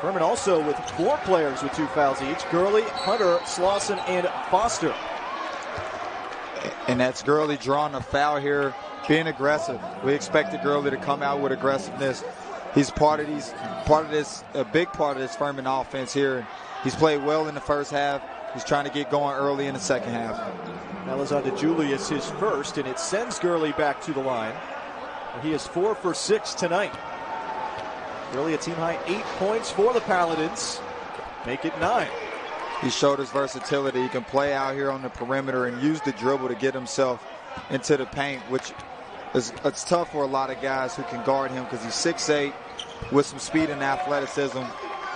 A: Furman also with 4 players with 2 fouls each. Gurley, Hunter, Slauson, and Foster.
B: And that's Gurley drawing a foul here, being aggressive. We expected Gurley to come out with aggressiveness. He's a big part of this Furman offense here. He's played well in the first half. He's trying to get going early in the second half.
A: That was on to Julius, his first, and it sends Gurley back to the line. He is 4 for 6 tonight. Gurley a team-high 8 points for the Paladins. Make it 9.
B: He showed his versatility. He can play out here on the perimeter and use the dribble to get himself into the paint, which it's tough for a lot of guys who can guard him because he's 6'8", with some speed and athleticism.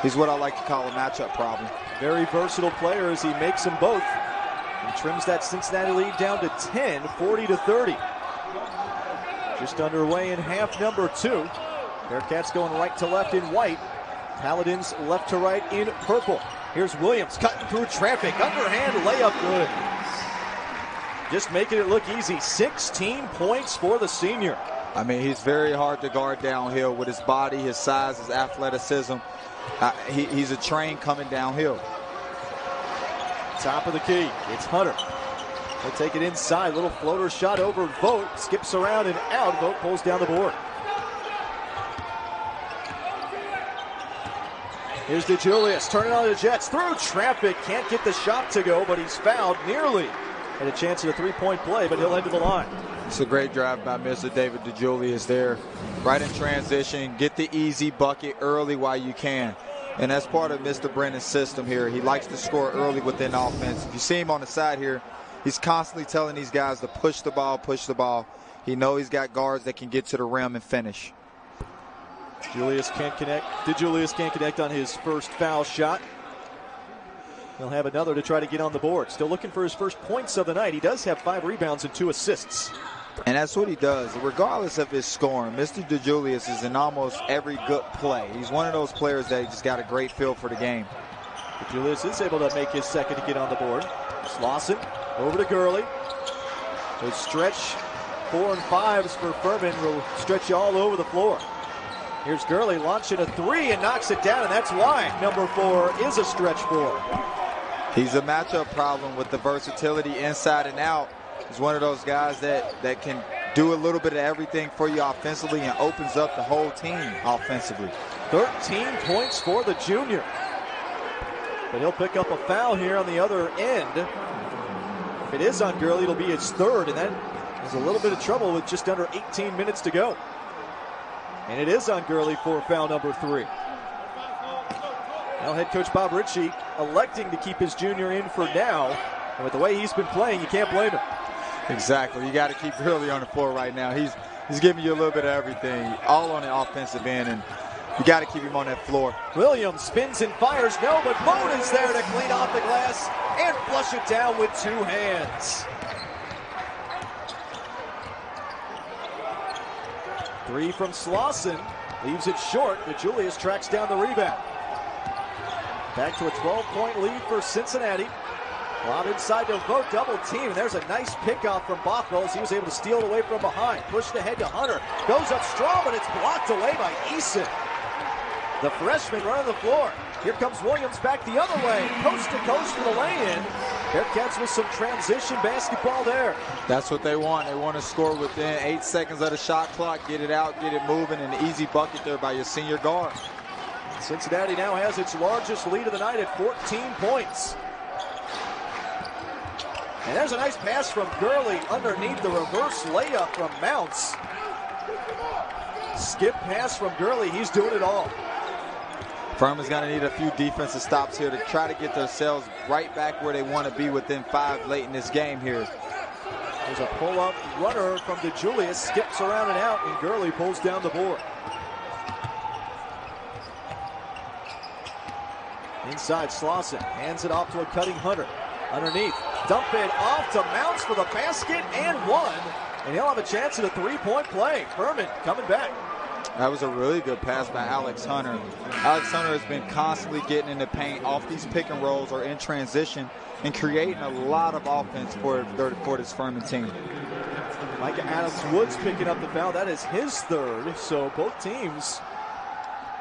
B: He's what I like to call a matchup problem.
A: Very versatile player as he makes them both. And trims that Cincinnati lead down to 10, 40-30. Just underway in half number 2. Bearcats going right to left in white. Paladins left to right in purple. Here's Williams cutting through traffic. Underhand layup good. Just making it look easy. 16 points for the senior.
B: I mean, he's very hard to guard downhill with his body, his size, his athleticism. He's a train coming downhill.
A: Top of the key. It's Hunter. He'll take it inside. Little floater shot over Vogt. Skips around and out. Vogt pulls down the board. Here's DeJulius. Turning on the Jets. Through traffic. Can't get the shot to go, but he's fouled nearly. Had a chance at a three-point play, but he'll head to the line.
B: It's a great drive by Mr. David DeJulius there. Right in transition. Get the easy bucket early while you can. And that's part of Mr. Brennan's system here. He likes to score early within offense. If you see him on the side here, he's constantly telling these guys to push the ball, push the ball. He knows he's got guards that can get to the rim and finish.
A: DeJulius can't connect on his first foul shot. He'll have another to try to get on the board. Still looking for his first points of the night. He does have 5 rebounds and 2 assists.
B: And that's what he does. Regardless of his scoring, Mr. DeJulius is in almost every good play. He's one of those players that just got a great feel for the game.
A: DeJulius is able to make his second to get on the board. Slauson over to Gurley. They stretch 4 and 5s for Furman. Will stretch you all over the floor. Here's Gurley launching a 3 and knocks it down, and that's why number 4 is a stretch 4.
B: He's a matchup problem with the versatility inside and out. He's one of those guys that can do a little bit of everything for you offensively and opens up the whole team offensively.
A: 13 points for the junior. But he'll pick up a foul here on the other end. If it is on Gurley, it'll be his third, and that is a little bit of trouble with just under 18 minutes to go. And it is on Gurley for foul number 3. Now head coach Bob Ritchie electing to keep his junior in for now. And with the way he's been playing, you can't blame him.
B: Exactly. You got to keep Gurley on the floor right now. He's giving you a little bit of everything, all on the offensive end, and you got to keep him on that floor.
A: Williams spins and fires. No, but Vogt is there to clean off the glass and flush it down with 2 hands. 3 from Slauson. Leaves it short, but Julius tracks down the rebound. Back to a 12-point lead for Cincinnati. Lob inside to Vogt, double team, and there's a nice pickoff from Bothwell as he was able to steal it away from behind. Pushed ahead to Hunter. Goes up strong, but it's blocked away by Eason. The freshman running the floor. Here comes Williams back the other way. Coast to coast for the lay-in. Bearcats with some transition basketball there.
B: That's what they want. They want to score within 8 seconds of the shot clock, get it out, get it moving, and an easy bucket there by your senior guard.
A: Cincinnati now has its largest lead of the night at 14 points. And there's a nice pass from Gurley underneath the reverse layup from Mounce. Skip pass from Gurley. He's doing it all.
B: Furman's going to need a few defensive stops here to try to get themselves right back where they want to be within 5 late in this game here.
A: There's a pull-up runner from DeJulius. Skips around and out, and Gurley pulls down the board. Inside, Slauson hands it off to a cutting Hunter. Underneath, dump it off to Mounce for the basket and 1. And he'll have a chance at a 3-point play. Furman coming back.
B: That was a really good pass by Alex Hunter. Alex Hunter has been constantly getting in the paint off these pick and rolls or in transition and creating a lot of offense for this Furman team.
A: Micah Adams-Woods picking up the foul. That is his third. So both teams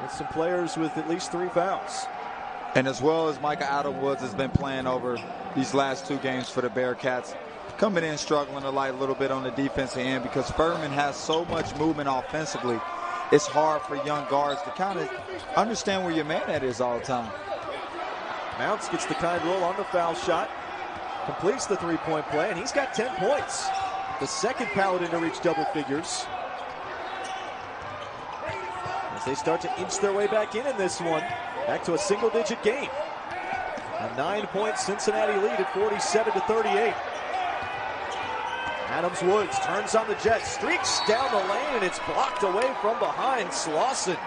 A: with some players with at least 3 fouls.
B: And as well as Micah Adams-Woods has been playing over these last 2 games for the Bearcats, coming in struggling a little bit on the defensive end because Furman has so much movement offensively. It's hard for young guards to kind of understand where your man at is all the time.
A: Mounce gets the kind roll on the foul shot, completes the 3-point play, and he's got 10 points. The second Paladin to reach double figures. As they start to inch their way back in this one, back to a single-digit game. A 9-point Cincinnati lead at 47-38. Adams-Woods turns on the jet, streaks down the lane, and it's blocked away from behind. Slauson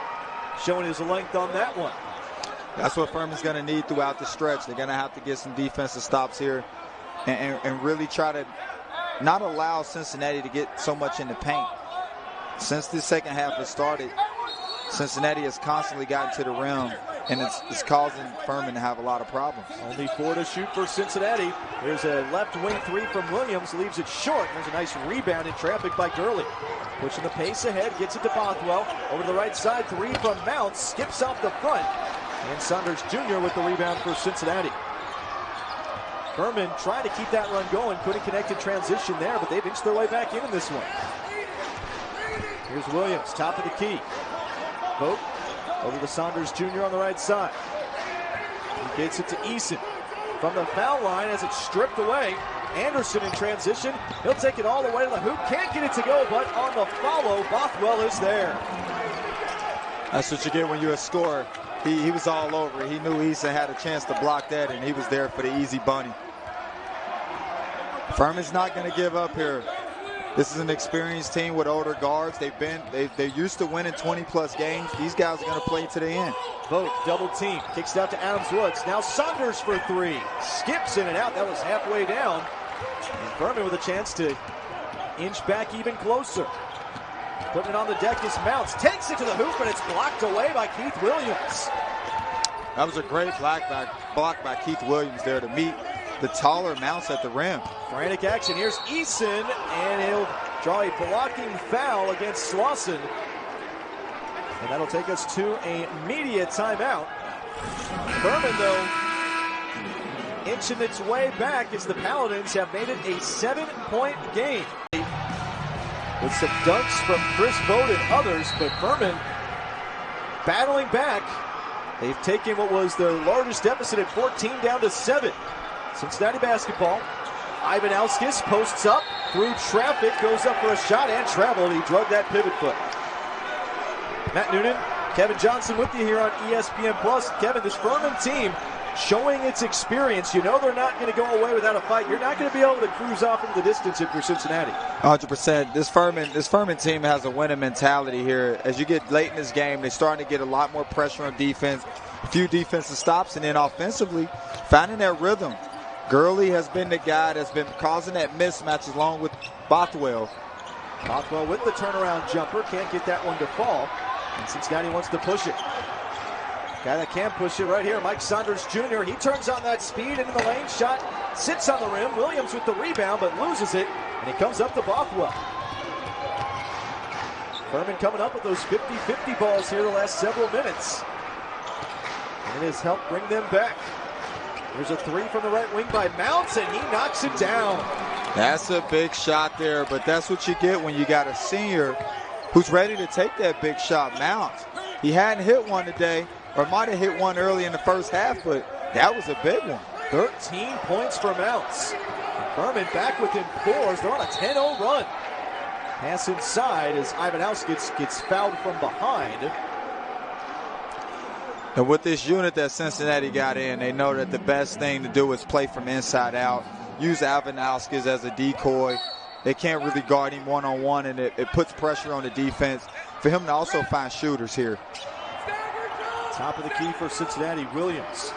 A: showing his length on that one.
B: That's what Furman's going to need throughout the stretch. They're going to have to get some defensive stops here and really try to not allow Cincinnati to get so much in the paint. Since the second half has started, Cincinnati has constantly gotten to the rim, and it's causing Furman to have a lot of problems.
A: Only 4 to shoot for Cincinnati. There's a left wing 3 from Williams, leaves it short. There's a nice rebound in traffic by Gurley. Pushing the pace ahead, gets it to Bothwell. Over to the right side, 3 from Mounce, skips off the front. And Saunders Jr. with the rebound for Cincinnati. Furman trying to keep that run going, couldn't connect in transition there, but they've inched their way back in this one. Here's Williams, top of the key. Vogt over to Saunders Jr. on the right side. He gets it to Eason from the foul line as it's stripped away. Anderson in transition. He'll take it all the way to the hoop. Can't get it to go, but on the follow, Bothwell is there.
B: That's what you get when you're a scorer. He was all over it. He knew Eason had a chance to block that, and he was there for the easy bunny. Furman's not going to give up here. This is an experienced team with older guards. They're used to winning 20-plus games. These guys are going to play to the end.
A: Vogt, double team, kicks it out to Adams-Woods. Now Saunders for 3. Skips in and out. That was halfway down. And Furman with a chance to inch back even closer. Putting it on the deck is Mounce. Takes it to the hoop, and it's blocked away by Keith Williams.
B: That was a great block by Keith Williams there to meet the taller Mounce at the rim.
A: Frantic action. Here's Eason, and he'll draw a blocking foul against Slauson. And that'll take us to a media timeout. Furman, though, inching its way back as the Paladins have made it a 7-point game. With some dunks from Chris Vogt and others, but Furman battling back. They've taken what was their largest deficit at 14 down to 7. Cincinnati basketball. Ivan Alskis posts up through traffic, goes up for a shot and traveled. He drug that pivot foot. Matt Noonan, Kevin Johnson with you here on ESPN Plus. Kevin, this Furman team showing its experience. You know they're not going to go away without a fight. You're not going to be able to cruise off into the distance if you're Cincinnati.
B: 100%. This Furman team has a winning mentality here. As you get late in this game, they're starting to get a lot more pressure on defense, a few defensive stops, and then offensively, finding that rhythm. Gurley has been the guy that's been causing that mismatch along with Bothwell.
A: Bothwell with the turnaround jumper. Can't get that one to fall. And Cincinnati wants to push it. Guy that can push it right here, Mike Saunders Jr. He turns on that speed into the lane. Shot sits on the rim. Williams with the rebound, but loses it. And it comes up to Bothwell. Furman coming up with those 50-50 balls here the last several minutes. And it has helped bring them back. There's a 3 from the right wing by Mounce, and he knocks it down.
B: That's a big shot there, but that's what you get when you got a senior who's ready to take that big shot. Mounce, he hadn't hit one today, or might have hit one early in the first half, but that was a big one.
A: 13 points for Mounce. Furman back within 4s. They're on a 10-0 run. Pass inside as Ivan Alskis gets fouled from behind.
B: And with this unit that Cincinnati got in, they know that the best thing to do is play from inside out. Use Ivan Alskis as a decoy. They can't really guard him one-on-one, and it puts pressure on the defense for him to also find shooters here.
A: Top of the key for Cincinnati, Williams.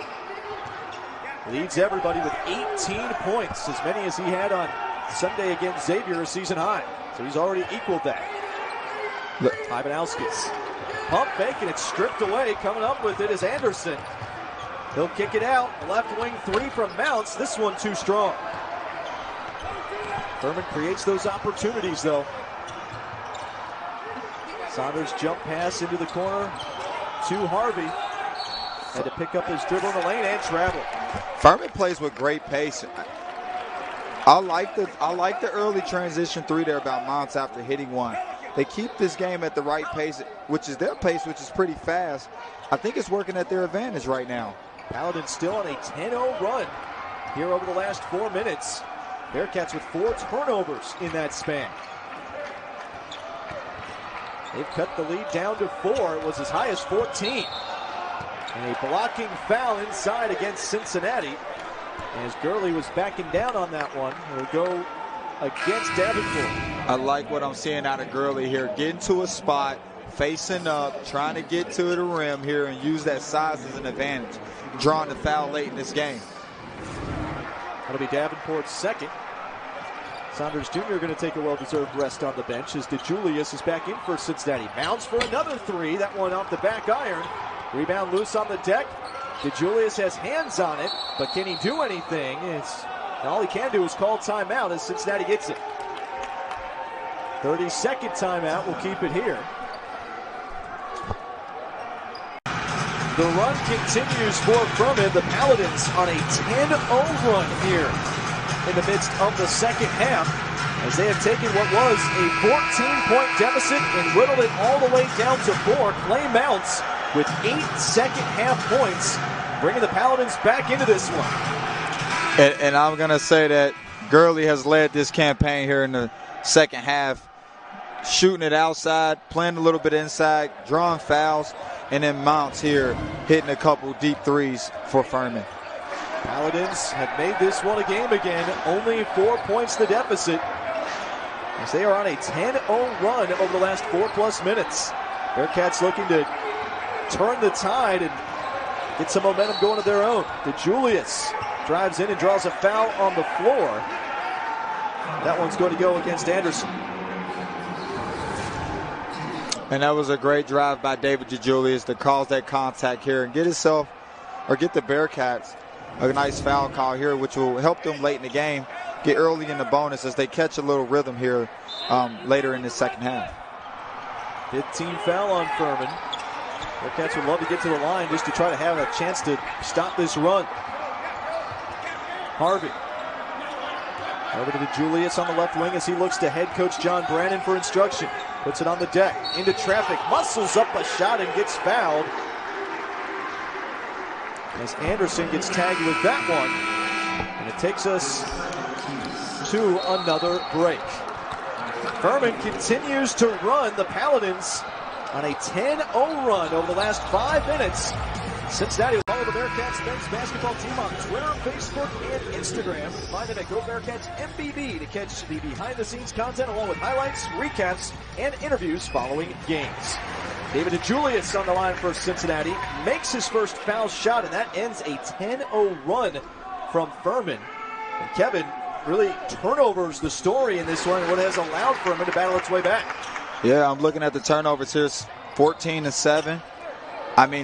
A: Leads everybody with 18 points, as many as he had on Sunday against Xavier, a season high. So he's already equaled that. Ivan Alskis pump fake, and it's stripped away. Coming up with it is Anderson. He'll kick it out. Left wing three from Mounce. This one too strong. Furman creates those opportunities, though. Saunders jump pass into the corner to Harvey. Had to pick up his dribble in the lane and travel.
B: Furman plays with great pace. I like the early transition three there about Mounce after hitting one. They keep this game at the right pace, which is their pace, which is pretty fast. I think it's working at their advantage right now.
A: Paladins still on a 10-0 run here over the last 4 minutes. Bearcats with 4 turnovers in that span. They've cut the lead down to 4. It was as high as 14. And a blocking foul inside against Cincinnati. As Gurley was backing down on that one, it'll go against Davenport.
B: I like what I'm seeing out of Gurley here. Getting to a spot, facing up, trying to get to the rim here and use that size as an advantage. Drawing the foul late in this game.
A: That'll be Davenport's second. Saunders Jr. going to take a well-deserved rest on the bench as DeJulius is back in for Cincinnati. Mounce for another three. That one off the back iron. Rebound loose on the deck. DeJulius has hands on it, but can he do anything? All he can do is call timeout as Cincinnati gets it. 30-second timeout. We'll keep it here. The run continues for Furman. The Paladins on a 10-0 run here in the midst of the second half, as they have taken what was a 14-point deficit and whittled it all the way down to 4. Clay Mounce with 8 second-half points, bringing the Paladins back into this one.
B: And I'm going to say that Gurley has led this campaign here in the second half, shooting it outside, playing a little bit inside, drawing fouls, and then Mounce here hitting a couple deep threes for Furman.
A: Paladins have made this one a game again. Only 4 points the deficit, as they are on a 10-0 run over the last 4+ minutes. Bearcats looking to turn the tide and get some momentum going of their own. DeJulius drives in and draws a foul on the floor. That one's going to go against Anderson.
B: And that was a great drive by David DeJulius to cause that contact here and get the Bearcats a nice foul call here, which will help them late in the game, get early in the bonus as they catch a little rhythm here later in the second half.
A: 15 foul on Furman. Bearcats would love to get to the line just to try to have a chance to stop this run. Harvey. Over to DeJulius on the left wing as he looks to head coach John Brannon for instruction. Puts it on the deck, into traffic, muscles up a shot and gets fouled. As Anderson gets tagged with that one. And it takes us to another break. Furman continues to run the Paladins on a 10-0 run over the last 5 minutes. Cincinnati will follow the Bearcats men's basketball team on Twitter, Facebook, and Instagram. Find them at Go Bearcats MBB to catch the behind-the-scenes content along with highlights, recaps, and interviews following games. David DeJulius on the line for Cincinnati makes his first foul shot, and that ends a 10-0 run from Furman. And Kevin, really turnovers the story in this one, and what has allowed Furman to battle its way back.
B: Yeah, I'm looking at the turnovers here. It's 14-7.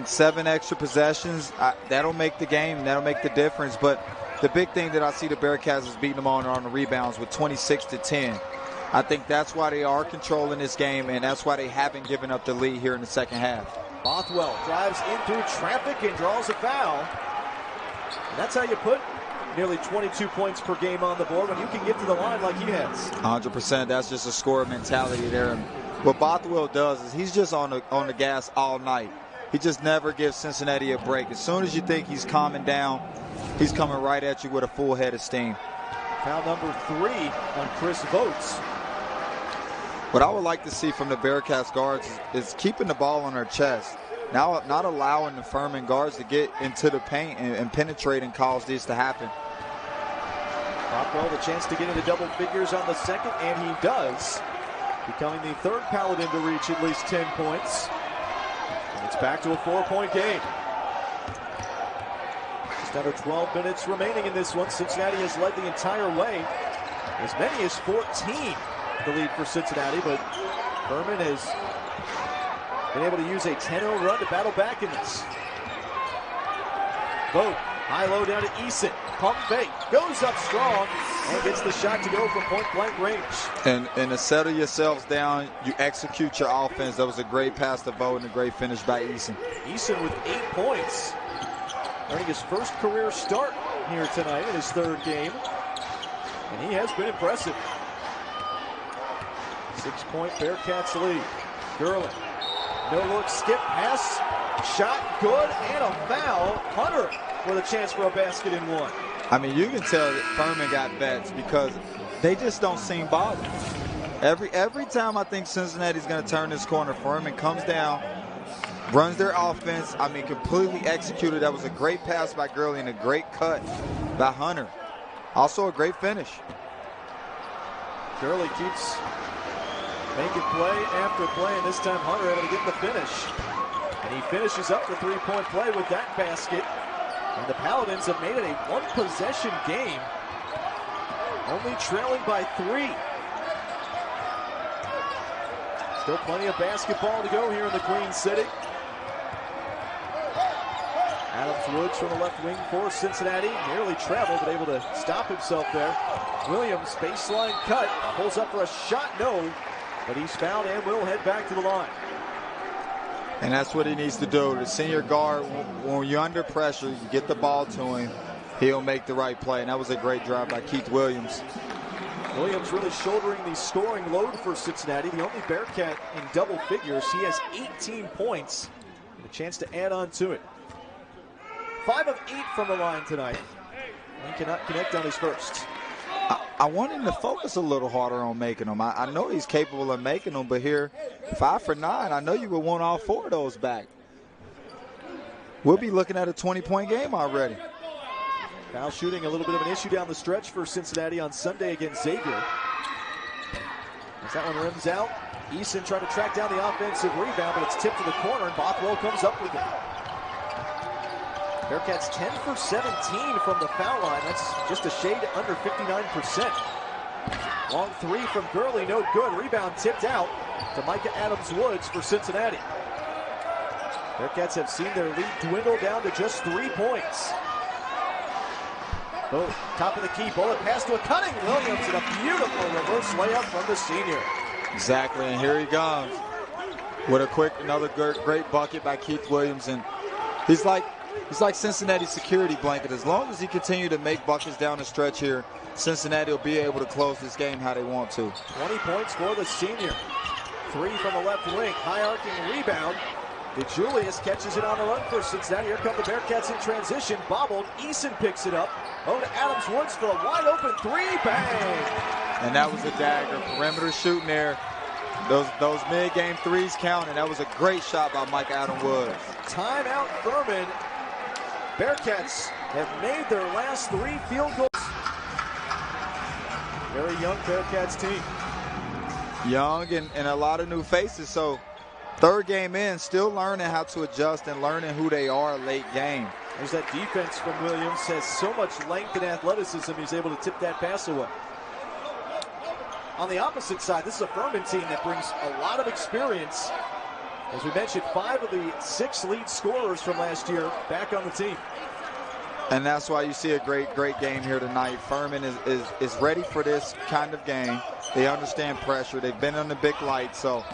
B: 7 extra possessions. That'll make the game. That'll make the difference. But the big thing that I see the Bearcats is beating them on the rebounds with 26-10. I think that's why they are controlling this game, and that's why they haven't given up the lead here in the second half.
A: Bothwell drives in through traffic and draws a foul. And that's how you put nearly 22 points per game on the board when you can get to the line like he has.
B: 100%. That's just a scorer mentality there. And what Bothwell does is he's just on the gas all night. He just never gives Cincinnati a break. As soon as you think he's calming down, he's coming right at you with a full head of steam.
A: Foul number 3 on Chris Votes.
B: What I would like to see from the Bearcats guards is keeping the ball on their chest. Now, not allowing the Furman guards to get into the paint and penetrate and cause this to happen.
A: Bothwell the chance to get into double figures on the second, and he does. Becoming the third Paladin to reach at least 10 points. And it's back to a 4-point game. Just under 12 minutes remaining in this one. Cincinnati has led the entire way. As many as 14 the lead for Cincinnati, but Furman has been able to use a 10-0 run to battle back in this. Vogt, high-low down to Eason. Pump fake, goes up strong, and gets the shot to go from point-blank range.
B: And to settle yourselves down, you execute your offense. That was a great pass to Vogt and a great finish by Eason.
A: Eason with 8 points. Earning his first career start here tonight in his 3rd game. And he has been impressive. 6-point Bearcats lead. Gurley, no-look skip pass. Shot good and a foul. Hunter with a chance for a basket in one.
B: I mean, you can tell that Furman got vets because they just don't seem bothered. Every time I think Cincinnati's going to turn this corner, Furman comes down, runs their offense. I mean, completely executed. That was a great pass by Gurley and a great cut by Hunter. Also a great finish.
A: Gurley keeps making play after play, and this time Hunter able to get the finish. And he finishes up the 3-point play with that basket. And the Paladins have made it a 1-possession game, only trailing by 3. Still plenty of basketball to go here in the Queen City. Adams-Woods from the left wing for Cincinnati. Nearly traveled, but able to stop himself there. Williams, baseline cut, pulls up for a shot, no. But he's fouled and will head back to the line.
B: And that's what he needs to do. The senior guard, when you're under pressure, you get the ball to him, he'll make the right play. And that was a great drive by Keith Williams.
A: Williams really shouldering the scoring load for Cincinnati. The only Bearcat in double figures. He has 18 points and a chance to add on to it. 5 of 8 from the line tonight. He cannot connect on his first.
B: I want him to focus a little harder on making them. I know he's capable of making them, but here, 5 for 9, I know you would want all 4 of those back. We'll be looking at a 20-point game already.
A: Foul shooting a little bit of an issue down the stretch for Cincinnati on Sunday against Xavier. As that one rims out, Eason trying to track down the offensive rebound, but it's tipped to the corner, and Bothwell comes up with it. Bearcats 10 for 17 from the foul line. That's just a shade under 59%. Long 3 from Gurley, no good. Rebound tipped out to Micah Adams-Woods for Cincinnati. Bearcats have seen their lead dwindle down to just 3 points. Oh, top of the key, bullet pass to a cutting Williams, and a beautiful reverse layup from the senior.
B: Exactly, and here he comes with another great bucket by Keith Williams, and he's like Cincinnati's security blanket. As long as he continues to make buckets down the stretch here, Cincinnati will be able to close this game how they want to.
A: 20 points for the senior. 3 from the left wing, high arcing rebound. DeJulius catches it on the run for Cincinnati. Here come the Bearcats in transition. Bobbled. Eason picks it up. Oh, to Adams-Woods for a wide open 3. Bang!
B: And that was a dagger. Perimeter shooting there. Those mid-game threes count, and that was a great shot by Mike Adams-Woods.
A: Timeout Furman. Bearcats have made their last 3 field goals. Very young Bearcats team.
B: Young and a lot of new faces, so 3rd game in, still learning how to adjust and learning who they are late game.
A: There's that defense from Williams. Has so much length and athleticism, he's able to tip that pass away. On the opposite side, this is a Furman team that brings a lot of experience. As we mentioned, 5 of the 6 lead scorers from last year back on the team.
B: And that's why you see a great game here tonight. Furman is ready for this kind of game. They understand pressure. They've been on the big light, so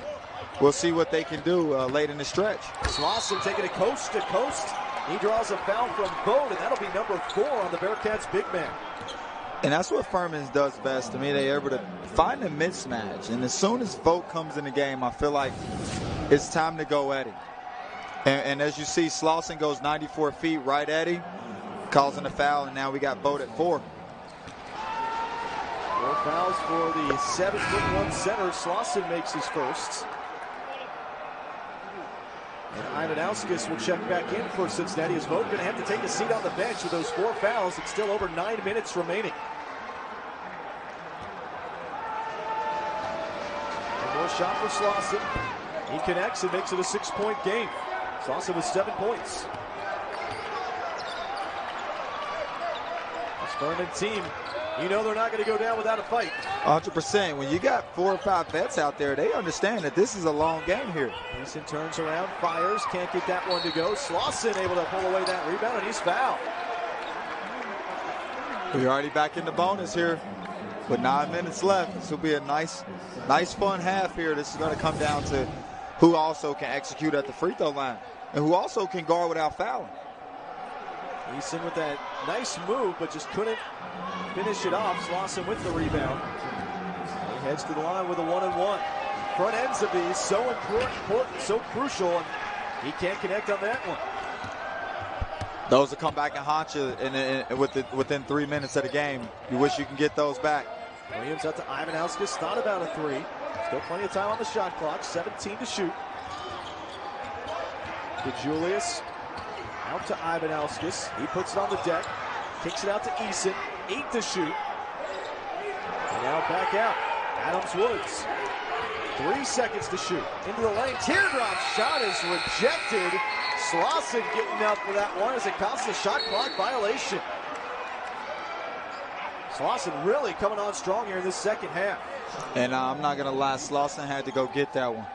B: we'll see what they can do late in the stretch.
A: Slauson taking it coast to coast. He draws a foul from Vogt, and that'll be number 4 on the Bearcats' big man.
B: And that's what Furman does best. To me, they're able to find a mismatch. And as soon as Vogt comes in the game, I feel like it's time to go at him. And as you see, Slauson goes 94 feet right at him, causing a foul, and now we got Vogt at 4.
A: 4 fouls for the 7'1" center. Slauson makes his first. And Ivanauskis will check back in for Cincinnati. Is Vogt going to have to take a seat on the bench with those 4 fouls? It's still over 9 minutes remaining. One more shot for Slauson. He connects and makes it a 6-point game. Slauson with 7 points. This Furman team You know they're not going to go down without a fight.
B: 100%. When you got 4 or 5 vets out there, they understand that this is a long game here.
A: Eason turns around, fires, can't get that one to go. Slauson able to pull away that rebound, and he's fouled.
B: We're already back in the bonus here with 9 minutes left. This will be a nice fun half here. This is going to come down to who also can execute at the free throw line and who also can guard without fouling.
A: Eason with that nice move, but just couldn't finish it off. Slauson with the rebound. He heads to the line with a 1-and-1. Front ends of these so important, so crucial, and he can't connect on that one.
B: Those will come back and haunt you within 3 minutes of the game. You wish you can get those back.
A: Williams out to Ivanauskas, thought about a 3. Still plenty of time on the shot clock, 17 to shoot. DeJulius out to Ivanauskas. He puts it on the deck, kicks it out to Eason, 8 to shoot. And now back out, Adams Woods. 3 seconds to shoot. Into the lane, teardrop shot is rejected. Slauson getting up for that one as it costs a shot clock violation. Slauson really coming on strong here in this second half.
B: And I'm not going to lie, Slauson had to go get that one.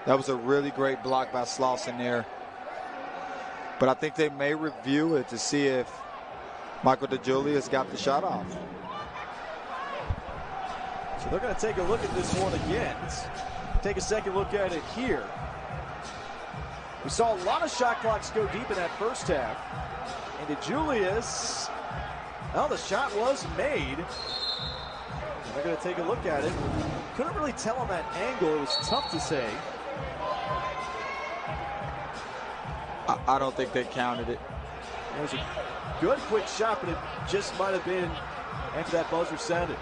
B: That was a really great block by Slauson there. But I think they may review it to see if Michael DeJulius got the shot off.
A: So they're going to take a look at this one again. Let's take a second look at it here. We saw a lot of shot clocks go deep in that first half. And DeJulius, well, the shot was made. And they're going to take a look at it. Couldn't really tell on that angle. It was tough to say.
B: I don't think they counted it.
A: It was a good quick shot, but it just might have been after that buzzer sounded.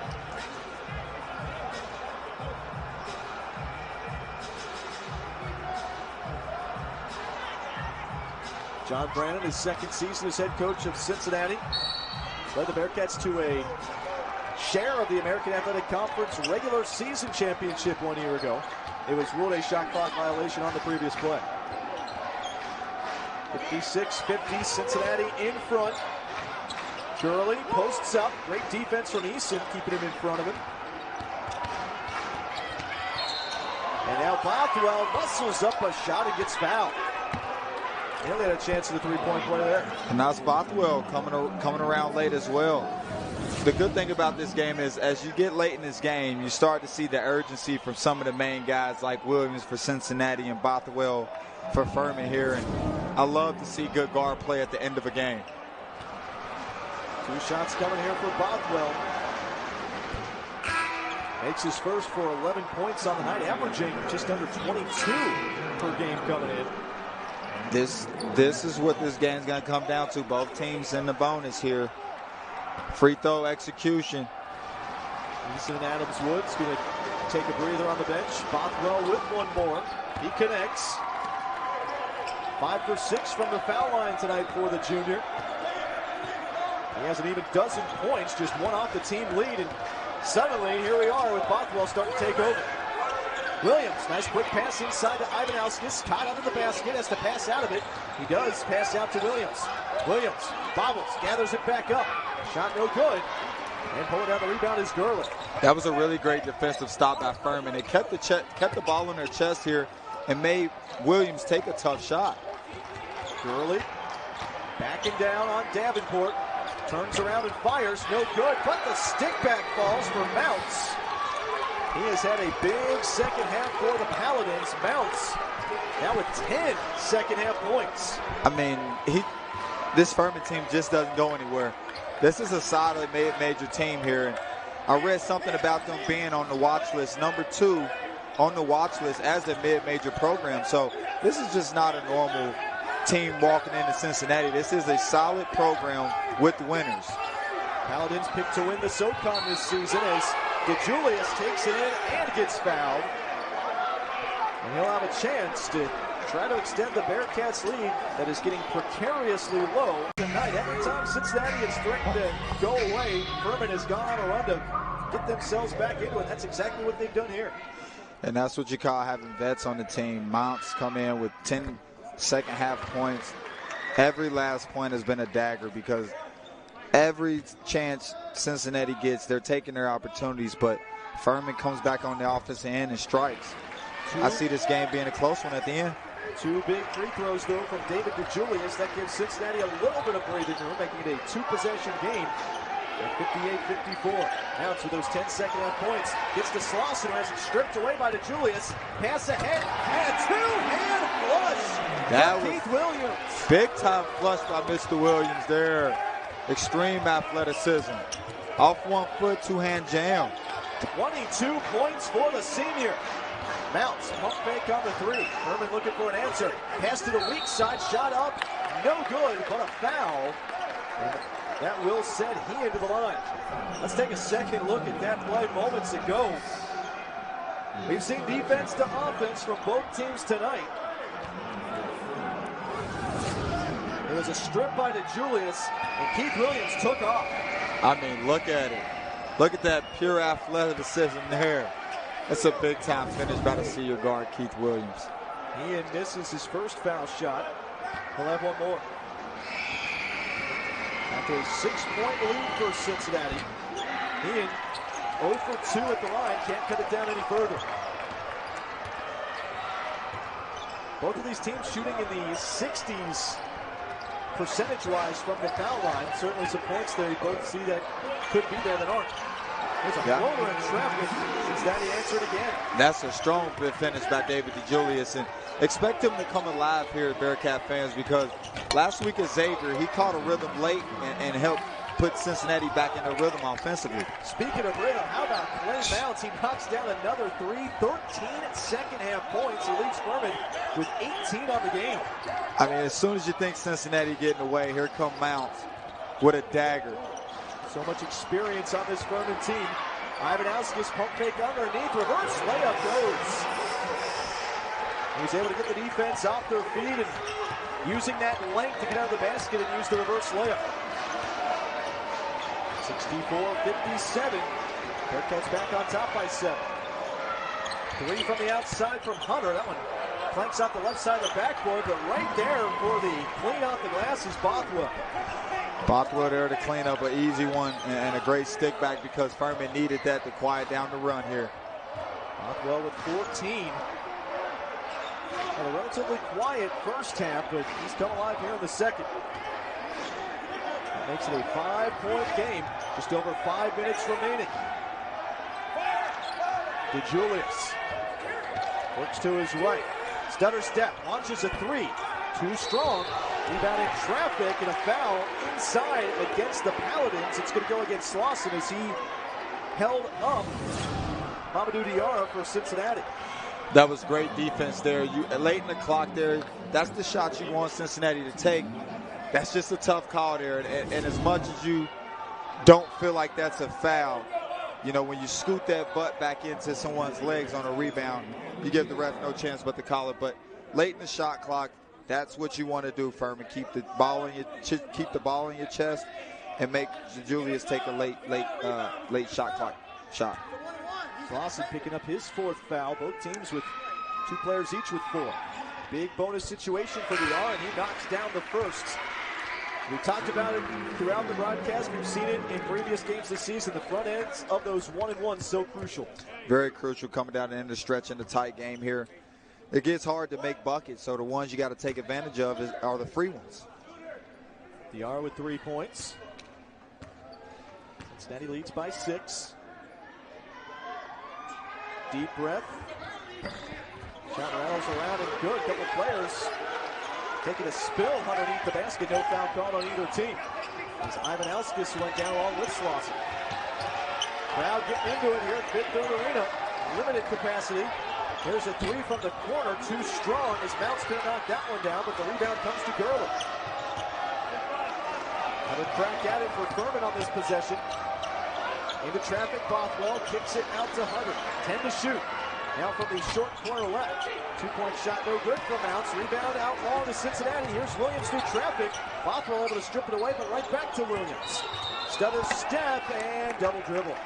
A: John Brannon, his second season as head coach of Cincinnati, led the Bearcats to a share of the American Athletic Conference regular season championship 1 year ago. It was ruled a shot clock violation on the previous play. 56-50, Cincinnati in front. Gurley posts up. Great defense from Eason, keeping him in front of him. And now Bothwell muscles up a shot and gets fouled. He only had a chance at the three-point play there.
B: And that's Bothwell coming around late as well. The good thing about this game is as you get late in this game, you start to see the urgency from some of the main guys like Williams for Cincinnati and Bothwell for Furman here. And I love to see good guard play at the end of a game.
A: 2 shots coming here for Bothwell. Makes his first for 11 points on the night, averaging just under 22 per game coming in.
B: This is what this game's going to come down to. Both teams in the bonus here. Free throw execution.
A: Eason and Adams Woods going to take a breather on the bench. Bothwell with one more. He connects. 5 for 6 from the foul line tonight for the junior. He has an even dozen points, just one off the team lead. And suddenly, here we are with Bothwell starting to take over. Williams, nice quick pass inside to Ivanauskas. Caught under the basket, has to pass out of it. He does pass out to Williams. Williams bobbles, gathers it back up. Shot no good. And pulling down the rebound is Gurley.
B: That was a really great defensive stop by Furman. They kept the ball in their chest here and made Williams take a tough shot.
A: Gurley backing down on Davenport. Turns around and fires. No good, but the stick back falls for Mounce. He has had a big second half for the Paladins. Mounce now with 10 second half points.
B: I mean, this Furman team just doesn't go anywhere. This is a solid mid-major team here. And I read something about them being on the watch list, number 2 on the watch list as a mid-major program. So this is just not a normal team walking into Cincinnati. This is a solid program with winners.
A: Paladins picked to win the SoCon this season as DeJulius takes it in and gets fouled. And he'll have a chance to try to extend the Bearcats' lead that is getting precariously low tonight. Every time Cincinnati is threatened to go away, Furman has gone on a run to get themselves back into it. That's exactly what they've done here.
B: And that's what you call having vets on the team. Mounce come in with 10 second half points. Every last point has been a dagger because every chance Cincinnati gets, they're taking their opportunities, but Furman comes back on the offensive end and strikes. I see this game being a close one at the end.
A: 2 big free throws, though, from David DeJulius. That gives Cincinnati a little bit of breathing room, making it a 2-possession game at 58-54. Mounce with those 10 second-half points. Gets to Slauson, has it stripped away by DeJulius. Pass ahead, and a two-hand flush.
B: That was
A: Keith Williams.
B: Big-time flush by Mr. Williams there. Extreme athleticism. Off 1 foot, 2-hand jam.
A: 22 points for the senior. Mounce, pump fake on the 3. Furman looking for an answer. Pass to the weak side, shot up, no good, but a foul. That will send he into the line. Let's take a second look at that play moments ago. We've seen defense to offense from both teams tonight. It was a strip by DeJulius, and Keith Williams took off.
B: I mean, look at it. Look at that pure athleticism there. That's a big-time finish by the senior guard, Keith Williams.
A: Ian misses his first foul shot. He'll have one more. After a 6-point lead for Cincinnati, Ian 0 for 2 at the line, can't cut it down any further. Both of these teams shooting in the 60s percentage-wise from the foul line. Certainly some points there you both see that could be there that aren't. There's a floater in traffic. Cincinnati answered again.
B: That's a strong finish by David DeJulius, and expect him to come alive here at Bearcat fans, because last week at Xavier, he caught a rhythm late and helped put Cincinnati back in the rhythm offensively.
A: Speaking of rhythm, how about Clay Mounce? He knocks down another 3, 13 second-half points. He leads Furman with 18 on the game.
B: I mean, as soon as you think Cincinnati getting away, here come Mounce with a dagger.
A: So much experience on this Furman team. Ivanowskis pump fake underneath, reverse layup goes. He's able to get the defense off their feet and using that length to get out of the basket and use the reverse layup. 64-57. Bearcats back on top by 7. 3 from the outside from Hunter. That one flanks out the left side of the backboard, but right there for the clean off the glass is Bothwell.
B: Bothwell there to clean up an easy one and a great stick back, because Furman needed that to quiet down the run here.
A: Bothwell with 14. Had a relatively quiet first half, but he's come alive here in the second. That makes it a 5-point game. Just over 5 minutes remaining. DeJulius works to his right. Stutter step, launches a 3. Too strong. Rebound in traffic and a foul inside against the Paladins. It's going to go against Slauson as he held up Mamadou Diarra for Cincinnati.
B: That was great defense there. Late in the clock there, that's the shot you want Cincinnati to take. That's just a tough call there. And as much as you don't feel like that's a foul, you know, when you scoot that butt back into someone's legs on a rebound, you give the ref no chance but to call it. But late in the shot clock, that's what you want to do, Furman. Keep the ball in your chest and make Julius take a late shot clock shot.
A: Slauson picking up his 4th foul. Both teams with 2 players each with 4. Big bonus situation for the R, and he knocks down the first. We talked about it throughout the broadcast. We've seen it in previous games this season. The front ends of those 1-and-1 so crucial.
B: Very crucial coming down the end of the stretch in the tight game here. It gets hard to make buckets, so the ones you got to take advantage of are the free ones.
A: The R with 3 points. Cincinnati leads by 6. Deep breath. Shot rattles around and good. Couple players taking a spill underneath the basket. No foul called on either team. As Ivanowskis went down along with Slauson. Crowd getting into it here at Fifth Third Arena. Limited capacity. There's a 3 from the corner. Too strong as Mounce going to knock that one down, but the rebound comes to Gurley. Another crack at it for Furman on this possession. Into traffic, Bothwell kicks it out to Hunter. 10 to shoot. Now from the short corner left. 2-point shot, no good for Mounce. Rebound out long to Cincinnati. Here's Williams through traffic. Bothwell able to strip it away, but right back to Williams. Stutter step and double dribble.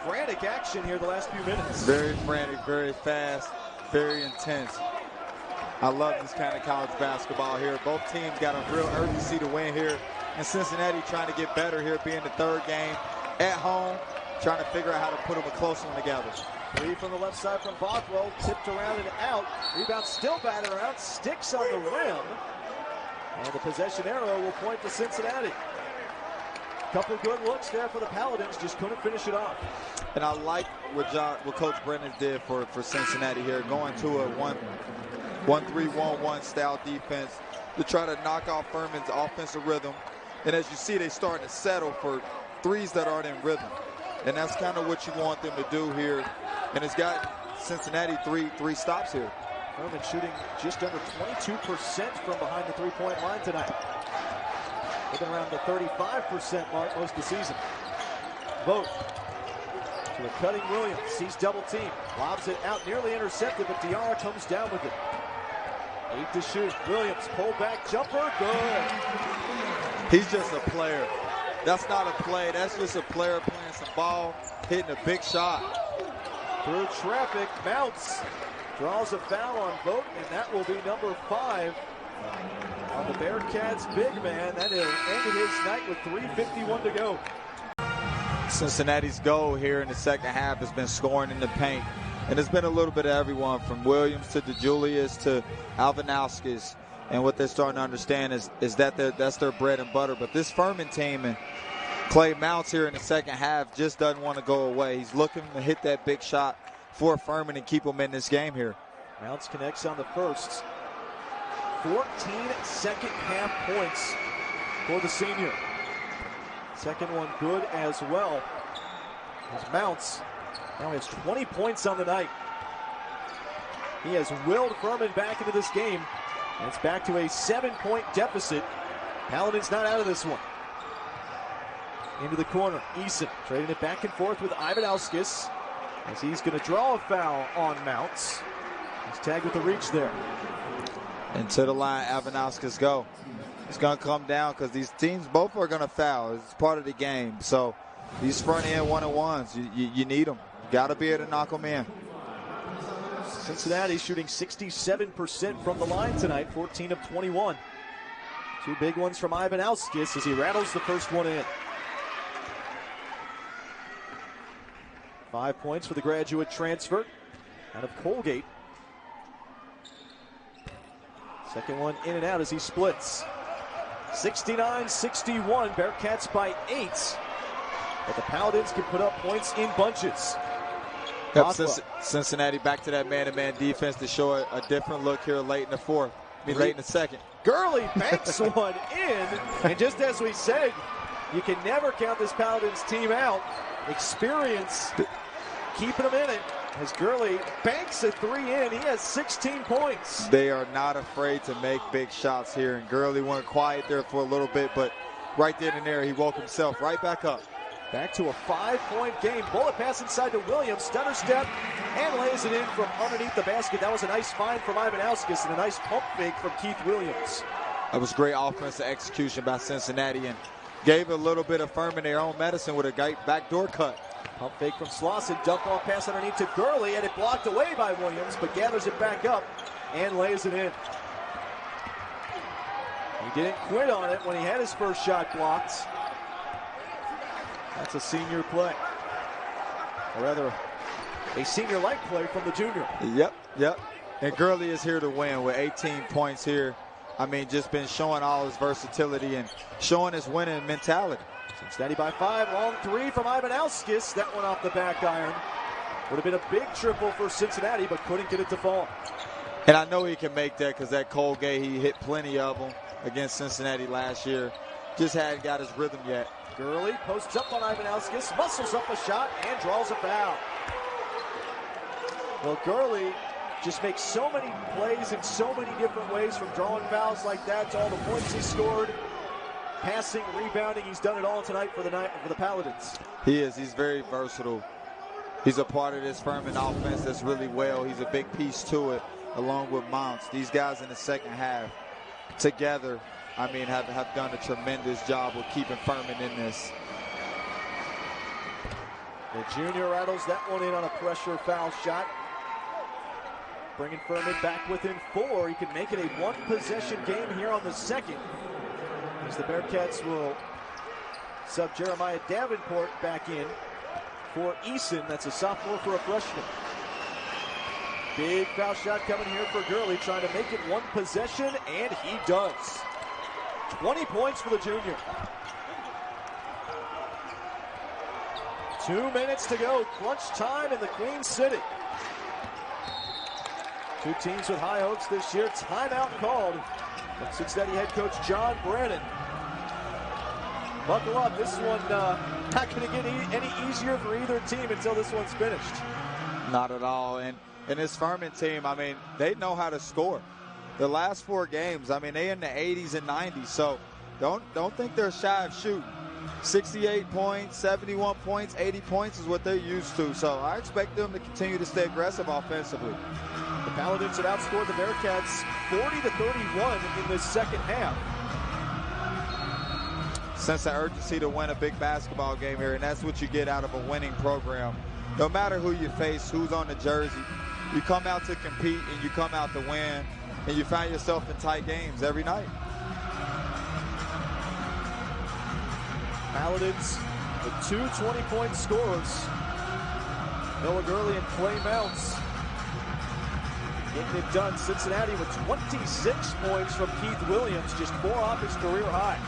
A: Frantic action here the last few minutes.
B: Very frantic, very fast, very intense. I love this kind of college basketball here. Both teams got a real urgency to win here. And Cincinnati trying to get better here, being the third game at home, trying to figure out how to put them a close one together.
A: Three from the left side from Bothwell, tipped around and out. Rebound still batted around, sticks on the rim. And the possession arrow will point to Cincinnati. Couple good looks there for the Paladins, just couldn't finish it off.
B: And I like what Coach Brennan did for Cincinnati here, going to a 1-3-1-1 style defense to try to knock off Furman's offensive rhythm. And as you see, they're starting to settle for threes that aren't in rhythm. And that's kind of what you want them to do here. And it's got Cincinnati three stops here.
A: Furman shooting just under 22% from behind the three-point line tonight. They've been around the 35% mark most of the season. Vogt to a cutting Williams. Sees double team. Lobs it out, nearly intercepted, but Diarra comes down with it. 8 to shoot. Williams, pull back jumper, good.
B: He's just a player. That's not a play. That's just a player playing some ball, hitting a big shot.
A: Through traffic, Mounce draws a foul on Vogt, and that will be number 5 on the Bearcats' big man. That ended his night with 3:51 to go.
B: Cincinnati's goal here in the second half has been scoring in the paint. And it's been a little bit of everyone from Williams to DeJulius to Alvanauskas. And what they're starting to understand is that that's their bread and butter. But this Furman team and Clay Mounce here in the second half just doesn't want to go away. He's looking to hit that big shot for Furman and keep them in this game here.
A: Mounce connects on the first. 14 second half points for the senior. Second one good as well. As Mounce now has 20 points on the night. He has willed Furman back into this game. And it's back to a 7-point deficit. Paladins not out of this one. Into the corner. Eason trading it back and forth with Ivanauskas as he's going to draw a foul on Mounce. He's tagged with the reach there.
B: And to the line, Ivanauskas go. It's going to come down because these teams both are going to foul. It's part of the game. So these front end 1-on-1s, you need them. Got to be able to knock them in.
A: Cincinnati shooting 67% from the line tonight, 14 of 21. Two big ones from Ivanauskas as he rattles the first one in. 5 points for the graduate transfer out of Colgate. Second one in and out as he splits. 69-61, Bearcats by 8. But the Paladins can put up points in bunches.
B: Yep, Cincinnati back to that man-to-man defense to show a different look here late in the fourth. Late in the second.
A: Gurley banks one in. And just as we said, you can never count this Paladins team out. Experience keeping them in it. As Gurley banks a 3 in, he has 16 points.
B: They are not afraid to make big shots here. And Gurley went quiet there for a little bit, but right then and there, he woke himself right back up.
A: Back to a 5-point game. Bullet pass inside to Williams. Stutter step and lays it in from underneath the basket. That was a nice find from Ivanauskas and a nice pump fake from Keith Williams.
B: That was great offensive execution by Cincinnati and gave a little bit of Furman their own medicine with a backdoor cut.
A: Pump fake from Slauson. Dump off pass underneath to Gurley, and it blocked away by Williams, but gathers it back up and lays it in. He didn't quit on it when he had his first shot blocked. That's a senior play. Or rather, a senior-like play from the junior.
B: Yep. And Gurley is here to win with 18 points here. I mean, just been showing all his versatility and showing his winning mentality.
A: Cincinnati by 5. Long 3 from Ivanauskas. That one off the back iron. Would have been a big triple for Cincinnati, but couldn't get it to fall.
B: And I know he can make that because that Colgate, he hit plenty of them against Cincinnati last year. Just hadn't got his rhythm yet.
A: Gurley posts up on Ivanauskas, muscles up a shot, and draws a foul. Well, Gurley just makes so many plays in so many different ways, from drawing fouls like that to all the points he scored, passing, rebounding. He's done it all tonight for the Paladins.
B: He is. He's very versatile. He's a part of this Furman offense that's really well. He's a big piece to it, along with Mounce. These guys in the second half together, I mean, have done a tremendous job with keeping Furman in this.
A: The junior rattles that one in on a pressure foul shot. bringing Furman back within 4. He can make it a one-possession game here on the second, as the Bearcats will sub Jeremiah Davenport back in for Eason. That's a sophomore for a freshman. Big foul shot coming here for Gurley, trying to make it one possession, and he does. 20 points for the junior. 2 minutes to go. Crunch time in the Queen City. Two teams with high hopes this year. Timeout called from Cincinnati head coach John Brannon. Buckle up. This one not going to get any easier for either team until this one's finished.
B: Not at all. And this Furman team, I mean, they know how to score. The last 4 games, I mean, they in the 80s and 90s. So don't think they're shy of shooting. 68 points, 71 points, 80 points is what they're used to. So I expect them to continue to stay aggressive offensively.
A: The Paladins have outscored the Bearcats 40-31 in this second half.
B: Sense of urgency to win a big basketball game here, and that's what you get out of a winning program. No matter who you face, who's on the jersey, you come out to compete and you come out to win, and you find yourself in tight games every night.
A: Paladins with 2 20-point scorers. Noah Gurley and Clay Mounce getting it done. Cincinnati with 26 points from Keith Williams, just 4 off his career high.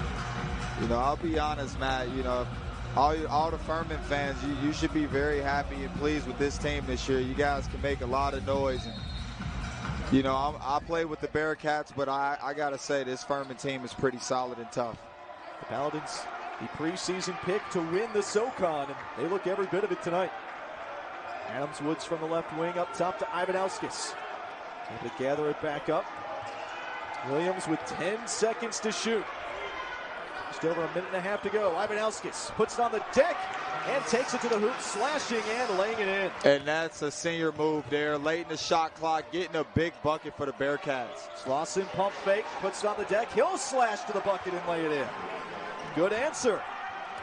B: You know, I'll be honest, Matt, you know, all the Furman fans, you should be very happy and pleased with this team this year. You guys can make a lot of noise. And, you know, I play with the Bearcats, but I got to say this Furman team is pretty solid and tough.
A: The Paladins, the preseason pick to win the SoCon, and they look every bit of it tonight. Adams Woods from the left wing up top to Ivanauskis. Able to gather it back up. Williams with 10 seconds to shoot. Just over a minute and a half to go. Ivanauskis puts it on the deck and takes it to the hoop, slashing and laying it in.
B: And that's a senior move there, late in the shot clock, getting a big bucket for the Bearcats.
A: Slauson pump fake, puts it on the deck. He'll slash to the bucket and lay it in. Good answer.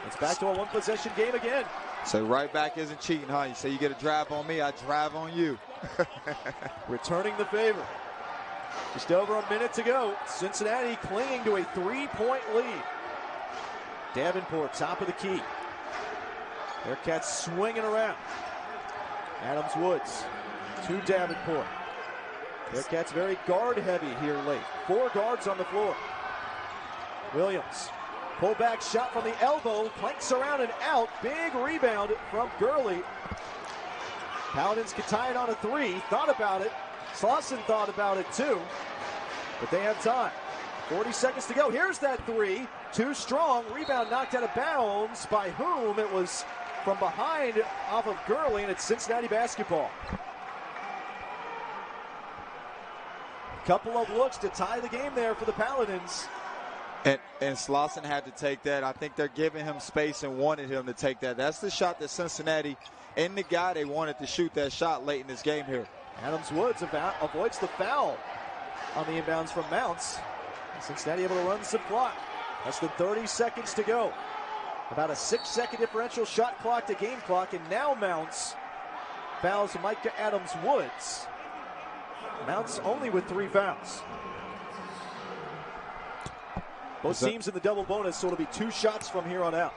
A: It's back to a one-possession game again.
B: So right back isn't cheating, huh? You say you get a drive on me, I drive on you.
A: Returning the favor. Just over a minute to go. Cincinnati clinging to a 3-point lead. Davenport, top of the key. Bearcats swinging around. Adams Woods to Davenport. Bearcats very guard heavy here late. 4 guards on the floor. Williams. Pull back shot from the elbow. Planks around and out. Big rebound from Gurley. Paladins could tie it on a 3. Thought about it. Slauson thought about it too. But they have time. 40 seconds to go. Here's that 3. Too strong. Rebound knocked out of bounds. By whom? It was from behind off of Gurley, and it's Cincinnati basketball. Couple of looks to tie the game there for the Paladins.
B: And Slauson had to take that. I think they're giving him space and wanted him to take that. That's the shot that Cincinnati and the guy they wanted to shoot that shot late in this game here.
A: Adams Woods avoids the foul on the inbounds from Mounce. Cincinnati able to run some clock. Less than 30 seconds to go. About a 6-second differential shot clock to game clock, and now Mounce fouls Micah Adams Woods. Mounce only with 3 fouls. Both teams in the double bonus, so it'll be 2 shots from here on out.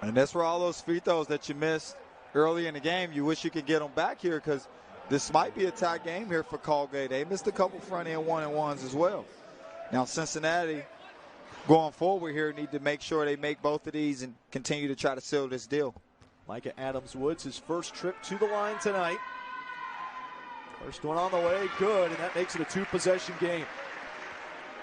B: And that's where all those free throws that you missed early in the game, you wish you could get them back here, because this might be a tie game here for Colgate. They missed a couple front-end 1-and-1s as well. Now Cincinnati, going forward here, need to make sure they make both of these and continue to try to seal this deal.
A: Micah Adams Woods, his first trip to the line tonight. First one on the way, good, and that makes it a 2-possession game.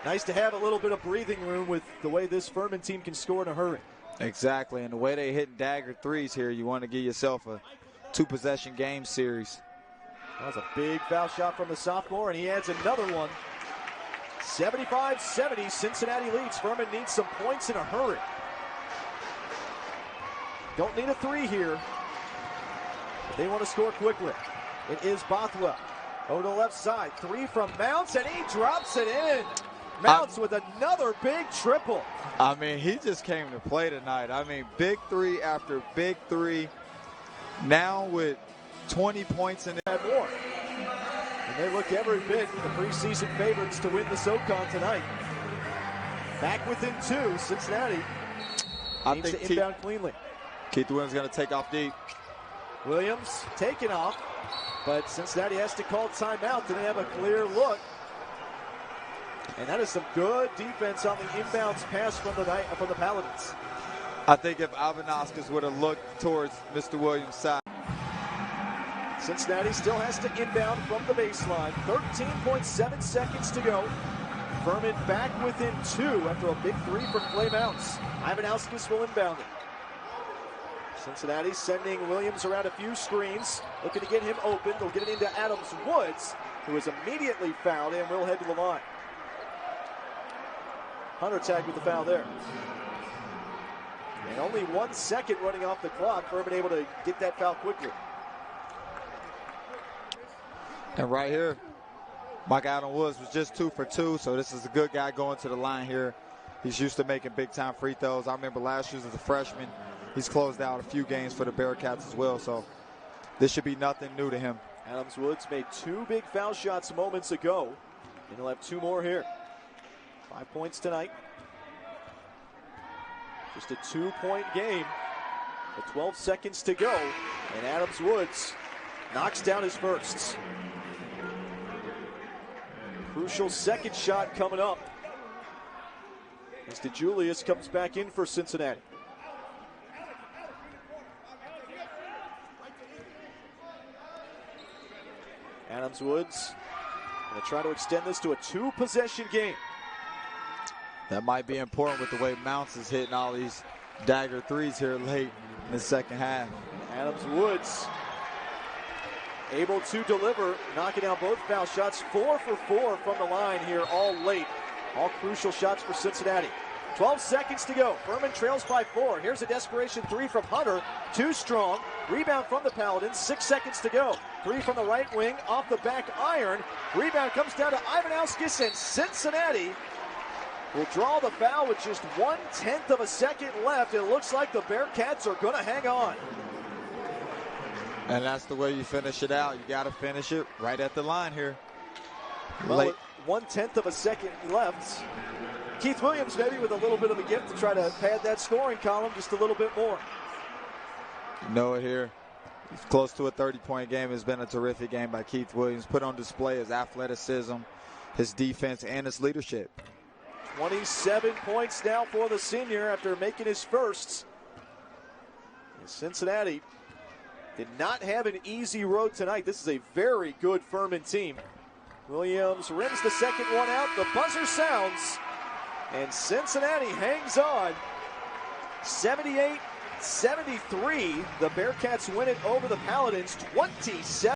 A: Nice to have a little bit of breathing room with the way this Furman team can score in a hurry.
B: Exactly, and the way they hit dagger 3s here, you want to give yourself a 2-possession game series.
A: That was a big foul shot from the sophomore, and he adds another one. 75-70, Cincinnati leads. Furman needs some points in a hurry. Don't need a 3 here, but they want to score quickly. It is Bothwell. Over to the left side, 3 from Mounce, and he drops it in. Mounce with another big triple.
B: I mean, he just came to play tonight. I mean, big 3 after big 3. Now with 20 points in it.
A: More. And they look every bit the preseason favorites to win the SoCon tonight. Back within 2, Cincinnati needs to inbound cleanly.
B: Keith Williams going to take off deep.
A: Williams taking off, but Cincinnati has to call timeout. Didn't have a clear look. And that is some good defense on the inbounds pass from the Paladins.
B: I think if Avanauskas would have looked towards Mr. Williams' side.
A: Cincinnati still has to inbound from the baseline. 13.7 seconds to go. Furman back within 2 after a big 3 from Clay Mounce. Ivanauskas will inbound it. Cincinnati sending Williams around a few screens, looking to get him open. They'll get it into Adams Woods, who is immediately fouled and will head to the line. Hunter tagged with the foul there. And only 1 second running off the clock. Furman able to get that foul quickly.
B: And right here, Mike Adam Woods was just 2 for 2, so this is a good guy going to the line here. He's used to making big-time free throws. I remember last year as a freshman, he's closed out a few games for the Bearcats as well, so this should be nothing new to him.
A: Adams Woods made 2 big foul shots moments ago, and he'll have 2 more here. 5 points tonight. Just a 2-point game with 12 seconds to go, and Adams Woods knocks down his first. Crucial second shot coming up as DeJulius comes back in for Cincinnati. Adams Woods going to try to extend this to a 2-possession game.
B: That might be important with the way Mounce is hitting all these dagger threes here late in the second half.
A: Adams Woods able to deliver, knocking down both foul shots. 4 for 4 from the line here all late. All crucial shots for Cincinnati. 12 seconds to go. Furman trails by 4. Here's a desperation 3 from Hunter. Too strong. Rebound from the Paladins. 6 seconds to go. 3 from the right wing off the back iron. Rebound comes down to Ivanauskas, and Cincinnati will draw the foul with just 1/10 of a second left. It looks like the Bearcats are going to hang on.
B: And that's the way you finish it out. You got to finish it right at the line here.
A: Well, 1/10 of a second left. Keith Williams maybe with a little bit of a gift to try to pad that scoring column just a little bit more.
B: You know it here. He's close to a 30-point game. It's been a terrific game by Keith Williams. Put on display his athleticism, his defense, and his leadership.
A: 27 points now for the senior after making his first. And Cincinnati did not have an easy road tonight. This is a very good Furman team. Williams rims the second one out. The buzzer sounds. And Cincinnati hangs on. 78-73. The Bearcats win it over the Paladins. 27.